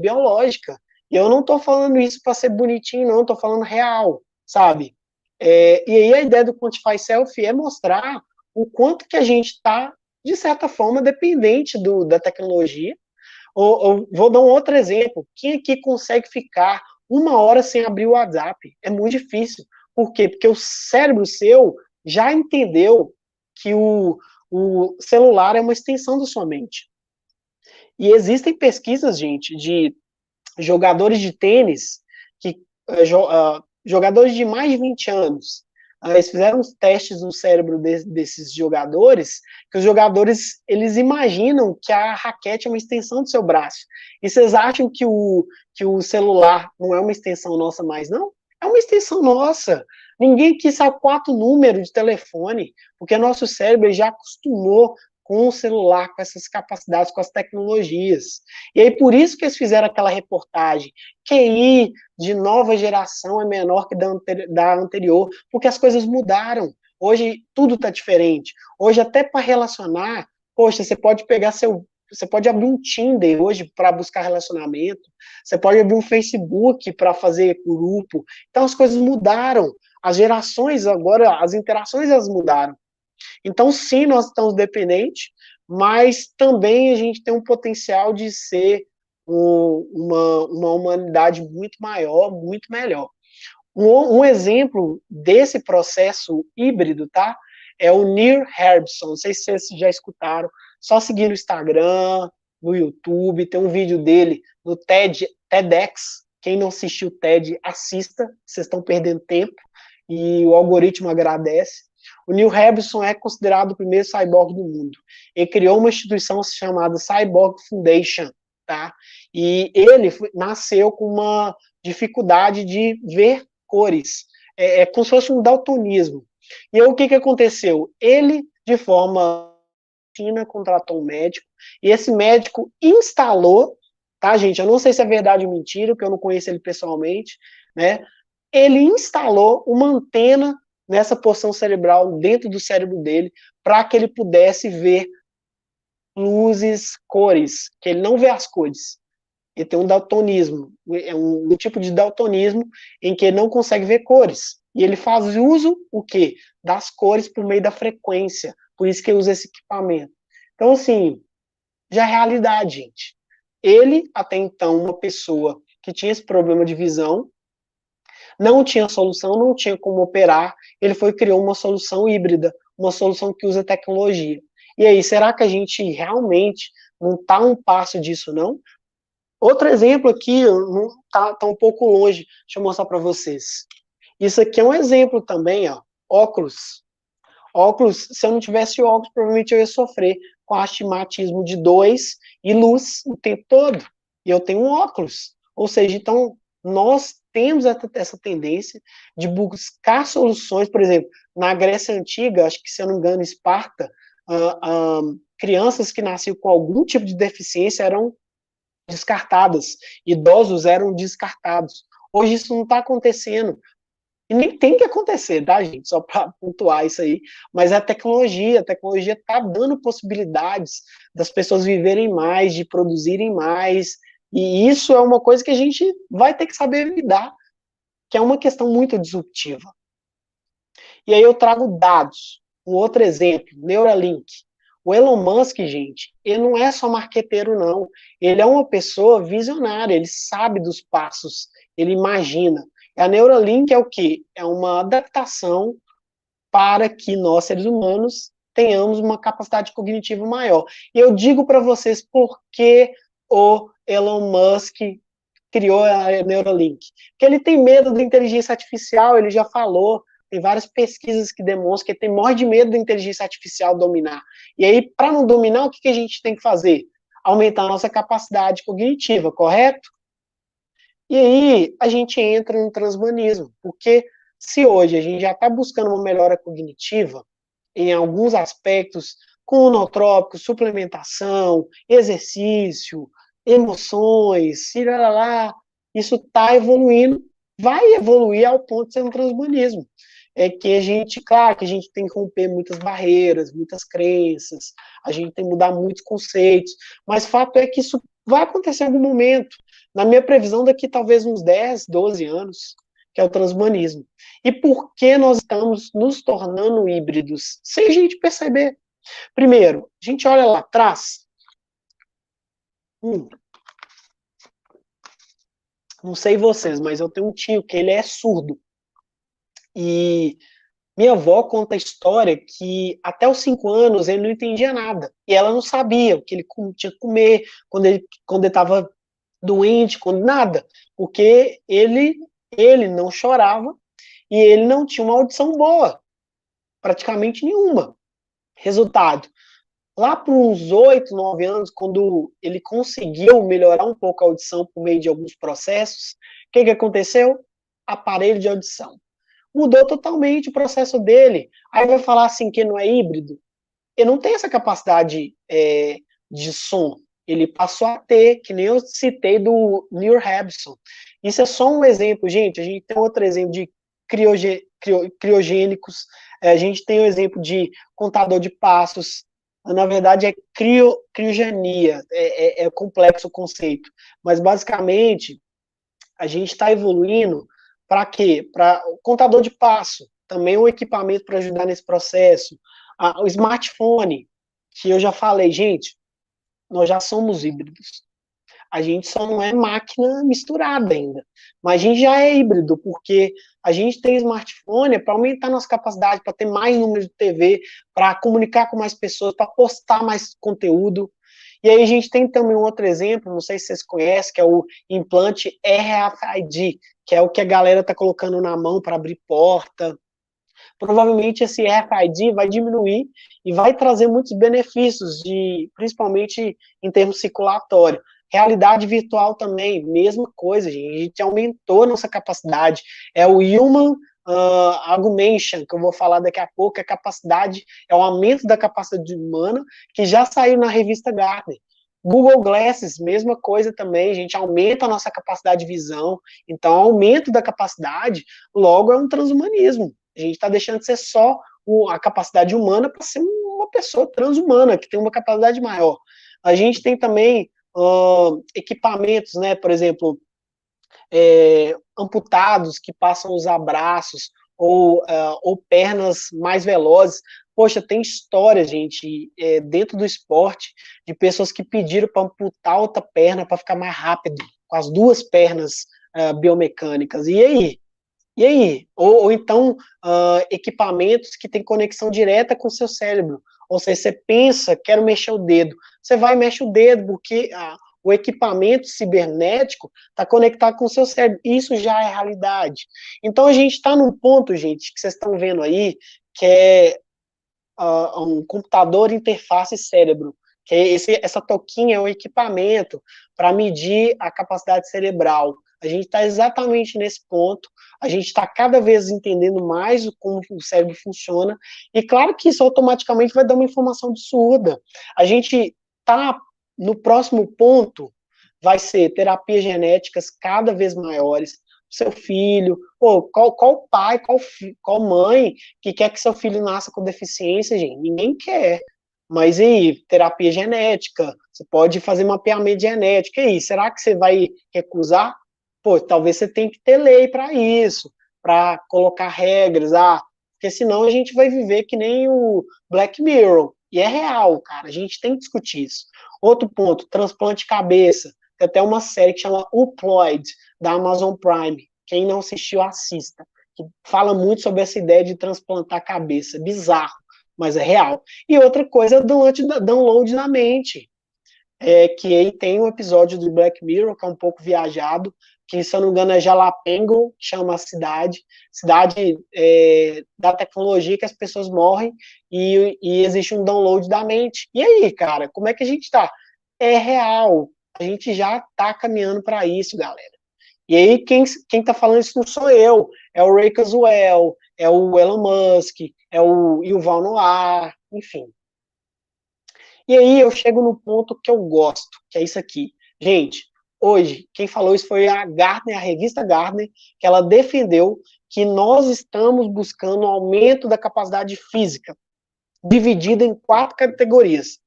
biológica. E eu não estou falando isso para ser bonitinho, não, estou falando real, sabe? E aí a ideia do Quantify Self é mostrar o quanto que a gente está, de certa forma, dependente da tecnologia. Vou dar um outro exemplo. Quem aqui consegue ficar 1 hora sem abrir o WhatsApp? É muito difícil. Por quê? Porque o cérebro seu já entendeu que o celular é uma extensão da sua mente. E existem pesquisas, gente, de jogadores de tênis que jogadores de mais de 20 anos, eles fizeram uns testes no cérebro desses jogadores, que os jogadores, eles imaginam que a raquete é uma extensão do seu braço. E vocês acham que o celular não é uma extensão nossa mais, não? É uma extensão nossa. Ninguém quis saber 4 números de telefone, porque nosso cérebro já acostumou com o celular, com essas capacidades, com as tecnologias. E aí, por isso que eles fizeram aquela reportagem. QI de nova geração é menor que da anterior, porque as coisas mudaram. Hoje, tudo está diferente. Hoje, até para relacionar, poxa, você pode abrir um Tinder hoje para buscar relacionamento, você pode abrir um Facebook para fazer grupo. Então, as coisas mudaram. As gerações agora, as interações, elas mudaram. Então, sim, nós estamos dependentes, mas também a gente tem um potencial de ser uma humanidade muito maior, muito melhor. Um exemplo desse processo híbrido, tá? É o Neil Harbisson. Não sei se vocês já escutaram. Só seguir no Instagram, no YouTube, tem um vídeo dele no TEDx. Quem não assistiu o TED, assista. Vocês estão perdendo tempo e o algoritmo agradece. O Neil Harbisson é considerado o primeiro cyborg do mundo. Ele criou uma instituição chamada Cyborg Foundation, tá? E ele nasceu com uma dificuldade de ver cores. É como se fosse um daltonismo. E aí, o que aconteceu? Ele, de forma contratou um médico, e esse médico instalou, tá, gente? Eu não sei se é verdade ou mentira, porque eu não conheço ele pessoalmente, né? Ele instalou uma antena nessa porção cerebral dentro do cérebro dele, para que ele pudesse ver luzes, cores, que ele não vê as cores. Ele tem um daltonismo, é um tipo de daltonismo em que ele não consegue ver cores. E ele faz uso, o quê? Das cores por meio da frequência. Por isso que usa esse equipamento. Então, assim, já é realidade, gente. Ele, até então, uma pessoa que tinha esse problema de visão, não tinha solução, não tinha como operar, ele foi e criou uma solução híbrida, uma solução que usa tecnologia. E aí, será que a gente realmente não está um passo disso, não? Outro exemplo aqui, tá um pouco longe, deixa eu mostrar para vocês. Isso aqui é um exemplo também, ó, óculos. Óculos, se eu não tivesse óculos, provavelmente eu ia sofrer com astigmatismo de 2 e luz o tempo todo. E eu tenho um óculos. Ou seja, então, nós temos essa tendência de buscar soluções, por exemplo, na Grécia Antiga, acho que, se eu não me engano, Esparta, crianças que nasciam com algum tipo de deficiência eram descartadas, idosos eram descartados. Hoje isso não está acontecendo. E nem tem que acontecer, tá, gente? Só para pontuar isso aí. Mas a tecnologia está dando possibilidades das pessoas viverem mais, de produzirem mais. E isso é uma coisa que a gente vai ter que saber lidar, que é uma questão muito disruptiva. E aí eu trago dados. Um outro exemplo, Neuralink. O Elon Musk, gente, ele não é só marqueteiro, não. Ele é uma pessoa visionária, ele sabe dos passos, ele imagina. A Neuralink é o quê? É uma adaptação para que nós, seres humanos, tenhamos uma capacidade cognitiva maior. E eu digo para vocês por que o Elon Musk criou a Neuralink. Porque ele tem medo da inteligência artificial, ele já falou, tem várias pesquisas que demonstram que ele tem morre de medo da inteligência artificial dominar. E aí, para não dominar, o que a gente tem que fazer? Aumentar a nossa capacidade cognitiva, correto? E aí a gente entra no transhumanismo, porque se hoje a gente já está buscando uma melhora cognitiva, em alguns aspectos, com nootrópicos, suplementação, exercício, emoções, lá, isso está evoluindo, vai evoluir ao ponto de ser um transhumanismo. É que a gente, claro, que a gente tem que romper muitas barreiras, muitas crenças, a gente tem que mudar muitos conceitos, mas fato é que isso vai acontecer em algum momento. Na minha previsão, daqui talvez uns 10, 12 anos, que é o transhumanismo. E por que nós estamos nos tornando híbridos? Sem a gente perceber. Primeiro, a gente olha lá atrás. Não sei vocês, mas eu tenho um tio que ele é surdo. E minha avó conta a história que até os 5 anos ele não entendia nada. E ela não sabia o que ele tinha que comer, quando ele estava doente, quando nada. Porque ele não chorava e ele não tinha uma audição boa. Praticamente nenhuma. Resultado, lá por uns 8, 9 anos, quando ele conseguiu melhorar um pouco a audição por meio de alguns processos, o que aconteceu? Aparelho de audição. Mudou totalmente o processo dele. Aí vai falar assim que não é híbrido. Ele não tem essa capacidade de som. Ele passou a ter, que nem eu citei do Neil Harbison. Isso é só um exemplo, gente. A gente tem outro exemplo de criogênicos. A gente tem o exemplo de contador de passos. Na verdade, é criogenia. É complexo o conceito. Mas, basicamente, a gente está evoluindo para quê? Para o contador de passo. Também um equipamento para ajudar nesse processo. O smartphone, que eu já falei, gente, nós já somos híbridos. A gente só não é máquina misturada ainda. Mas a gente já é híbrido, porque a gente tem smartphone para aumentar nossa capacidade, para ter mais número de TV, para comunicar com mais pessoas, para postar mais conteúdo. E aí a gente tem também um outro exemplo, não sei se vocês conhecem, que é o implante RFID, que é o que a galera está colocando na mão para abrir porta. Provavelmente esse RFID vai diminuir e vai trazer muitos benefícios, principalmente em termos circulatórios. Realidade virtual também, mesma coisa, gente. A gente aumentou nossa capacidade. É o Human Augmentation, que eu vou falar daqui a pouco, a capacidade, é o aumento da capacidade humana, que já saiu na revista Gartner. Google Glasses, mesma coisa também, a gente aumenta a nossa capacidade de visão, então aumento da capacidade, logo é um transhumanismo. A gente está deixando de ser só a capacidade humana para ser uma pessoa transhumana, que tem uma capacidade maior. A gente tem também equipamentos, né, por exemplo, amputados que passam a usar braços, ou pernas mais velozes. Poxa, tem história, gente, dentro do esporte, de pessoas que pediram para amputar outra perna para ficar mais rápido, com as duas pernas biomecânicas. E aí? E aí? Ou então, equipamentos que têm conexão direta com o seu cérebro. Ou seja, você pensa, quero mexer o dedo. Você vai e mexe o dedo, porque o equipamento cibernético está conectado com o seu cérebro. Isso já é realidade. Então, a gente está num ponto, gente, que vocês estão vendo aí, que é um computador interface cérebro. Que é essa toquinha é um equipamento para medir a capacidade cerebral. A gente está exatamente nesse ponto, a gente está cada vez entendendo mais como o cérebro funciona, e claro que isso automaticamente vai dar uma informação absurda. A gente está no próximo ponto, vai ser terapias genéticas cada vez maiores, seu filho, pô, qual pai, qual mãe que quer que seu filho nasça com deficiência, gente? Ninguém quer. Mas e aí, terapia genética, você pode fazer mapeamento genético, e aí, será que você vai recusar? Pô, talvez você tenha que ter lei para isso, para colocar regras, porque senão a gente vai viver que nem o Black Mirror, e é real, cara, a gente tem que discutir isso. Outro ponto, transplante de cabeça, tem até uma série que chama Upload, da Amazon Prime, quem não assistiu, assista, que fala muito sobre essa ideia de transplantar a cabeça, bizarro, mas é real. E outra coisa, download na mente, que aí tem um episódio do Black Mirror, que é um pouco viajado, que, se eu não me engano, é Jalapengo, que chama a cidade da tecnologia, que as pessoas morrem e existe um download da mente. E aí, cara, como é que a gente tá? É real, a gente já tá caminhando para isso, galera. E aí, quem tá falando isso não sou eu, é o Ray Kurzweil, é o Elon Musk, é o Yuval Noah, enfim. E aí eu chego no ponto que eu gosto, que é isso aqui. Gente, hoje, quem falou isso foi a Gartner, a revista Gartner, que ela defendeu que nós estamos buscando um aumento da capacidade física, dividida em 4 categorias.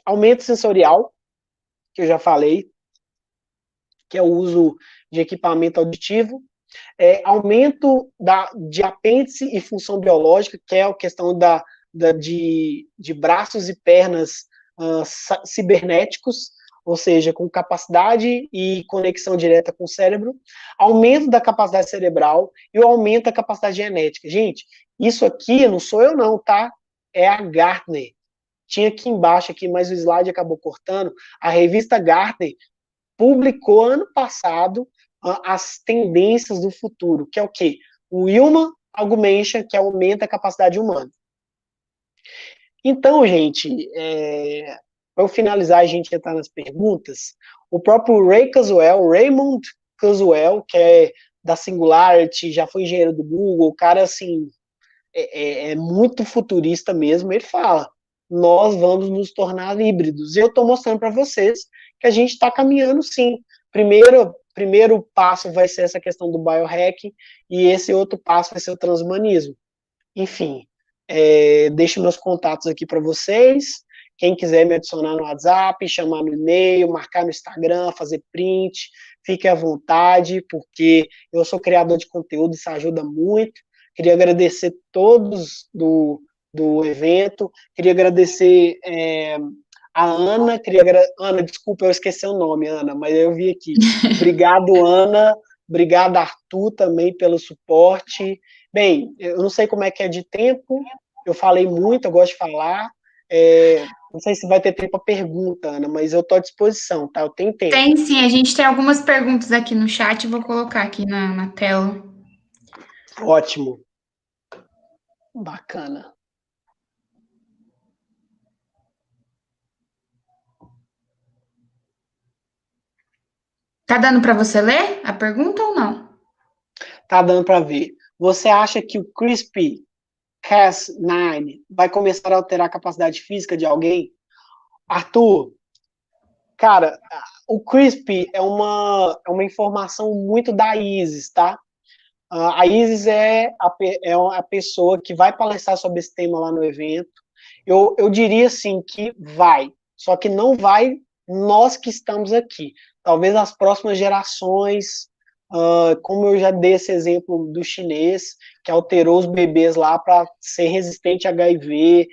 Aumento sensorial, que eu já falei, que é o uso de equipamento auditivo, aumento de apêndice e função biológica, que é a questão de braços e pernas cibernéticos, ou seja, com capacidade e conexão direta com o cérebro, aumento da capacidade cerebral e o aumento da capacidade genética. Gente, isso aqui não sou eu não, tá? É a Gartner. Tinha aqui embaixo, aqui, mas o slide acabou cortando. A revista Gartner publicou ano passado as tendências do futuro, que é o quê? O Human Augmentation, que aumenta a capacidade humana. Então, gente, para eu finalizar, a gente entrar nas perguntas, o próprio Raymond Kurzweil, que é da Singularity, já foi engenheiro do Google, o cara, assim, é muito futurista mesmo, ele fala, nós vamos nos tornar híbridos. E eu estou mostrando para vocês que a gente está caminhando, sim. Primeiro passo vai ser essa questão do biohacking, e esse outro passo vai ser o transhumanismo. Enfim, deixo meus contatos aqui para vocês. Quem quiser me adicionar no WhatsApp, chamar no e-mail, marcar no Instagram, fazer print, fique à vontade, porque eu sou criador de conteúdo, isso ajuda muito. Queria agradecer todos do evento, queria agradecer a Ana, Ana, desculpa, eu esqueci o nome, Ana, mas eu vi aqui. Obrigado, Ana, obrigado, Arthur, também pelo suporte. Bem, eu não sei como é que é de tempo, eu falei muito, eu gosto de falar, não sei se vai ter tempo para pergunta, Ana, mas eu estou à disposição, tá? Eu tenho tempo. Tem sim, a gente tem algumas perguntas aqui no chat, vou colocar aqui na tela. Ótimo. Bacana. Tá dando para você ler a pergunta ou não? Tá dando para ver. Você acha que o CRISPR-Cas9 vai começar a alterar a capacidade física de alguém? Arthur, cara, o CRISPR é uma informação muito da Isis, tá? A Isis é a pessoa que vai palestrar sobre esse tema lá no evento. Eu diria assim que vai, só que não vai nós que estamos aqui. Talvez as próximas gerações, como eu já dei esse exemplo do chinês, que alterou os bebês lá para ser resistente a HIV.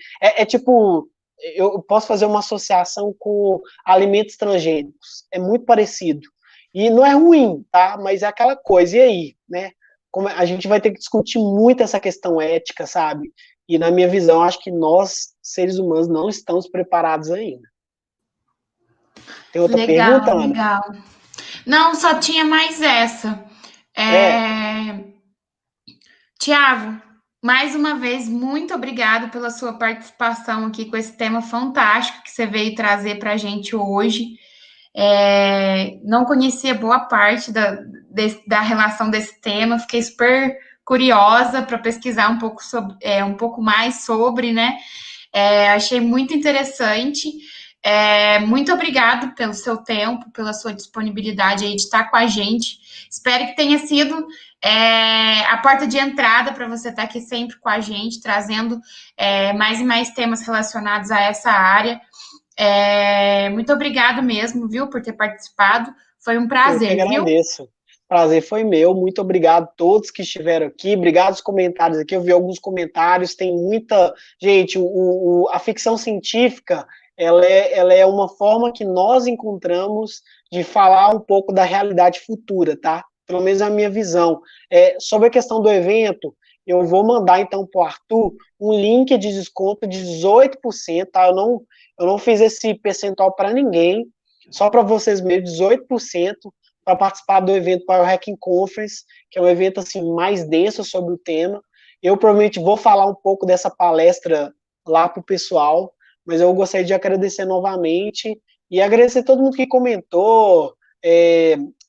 Tipo, eu posso fazer uma associação com alimentos transgênicos. É muito parecido. E não é ruim, tá? Mas é aquela coisa. E aí, né? Como a gente vai ter que discutir muito essa questão ética, sabe? E na minha visão, acho que nós, seres humanos, não estamos preparados ainda. Tem outra pergunta, Legal, Ana? legal. Não, só tinha mais essa. É, Tiago, mais uma vez, muito obrigado pela sua participação aqui com esse tema fantástico que você veio trazer para a gente hoje. Não conhecia boa parte da relação desse tema, fiquei super curiosa para pesquisar um pouco, um pouco mais sobre, né? Achei muito interessante. Muito obrigado pelo seu tempo, pela sua disponibilidade aí de estar com a gente. Espero que tenha sido a porta de entrada para você estar aqui sempre com a gente, trazendo mais e mais temas relacionados a essa área. Muito obrigado mesmo, viu, por ter participado. Foi um eu que prazer, viu? agradeço. Prazer foi meu. Muito obrigado a todos que estiveram aqui. Obrigado aos comentários aqui. Eu vi alguns comentários. Tem muita. Gente, a ficção científica ela é uma forma que nós encontramos de falar um pouco da realidade futura, tá? Pelo menos a minha visão. Sobre a questão do evento, eu vou mandar então para o Arthur um link de desconto de 18%, tá? Eu não fiz esse percentual para ninguém, só para vocês mesmos, 18% para participar do evento Biohacking Conference, que é um evento assim mais denso sobre o tema. Eu provavelmente vou falar um pouco dessa palestra lá para o pessoal, mas eu gostaria de agradecer novamente e agradecer todo mundo que comentou.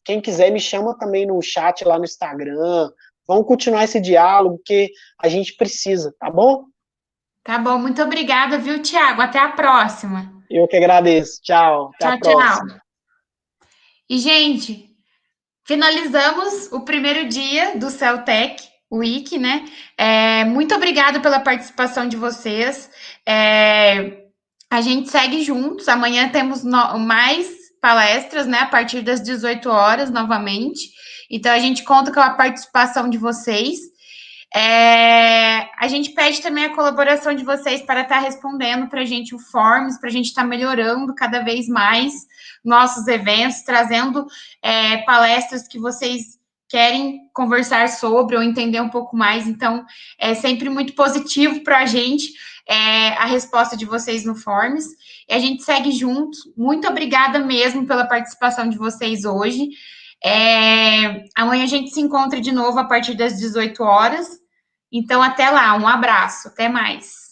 Quem quiser me chama também no chat lá no Instagram. Vamos continuar esse diálogo que a gente precisa, tá bom? Tá bom, muito obrigada, viu, Tiago? Até a próxima. Eu que agradeço. Tchau, até a Tchau, tchau. próxima. E, gente, finalizamos o primeiro dia do Celtech Week, né? Muito obrigada pela participação de vocês. A gente segue juntos. Amanhã temos mais palestras, né? A partir das 18 horas, novamente. Então, a gente conta com a participação de vocês. A gente pede também a colaboração de vocês para estar respondendo para a gente o Forms, para a gente estar melhorando cada vez mais nossos eventos, trazendo palestras que vocês querem conversar sobre ou entender um pouco mais. Então, é sempre muito positivo para a gente a resposta de vocês no Forms. E a gente segue junto. Muito obrigada mesmo pela participação de vocês hoje. Amanhã a gente se encontra de novo a partir das 18 horas. Então, até lá. Um abraço. Até mais.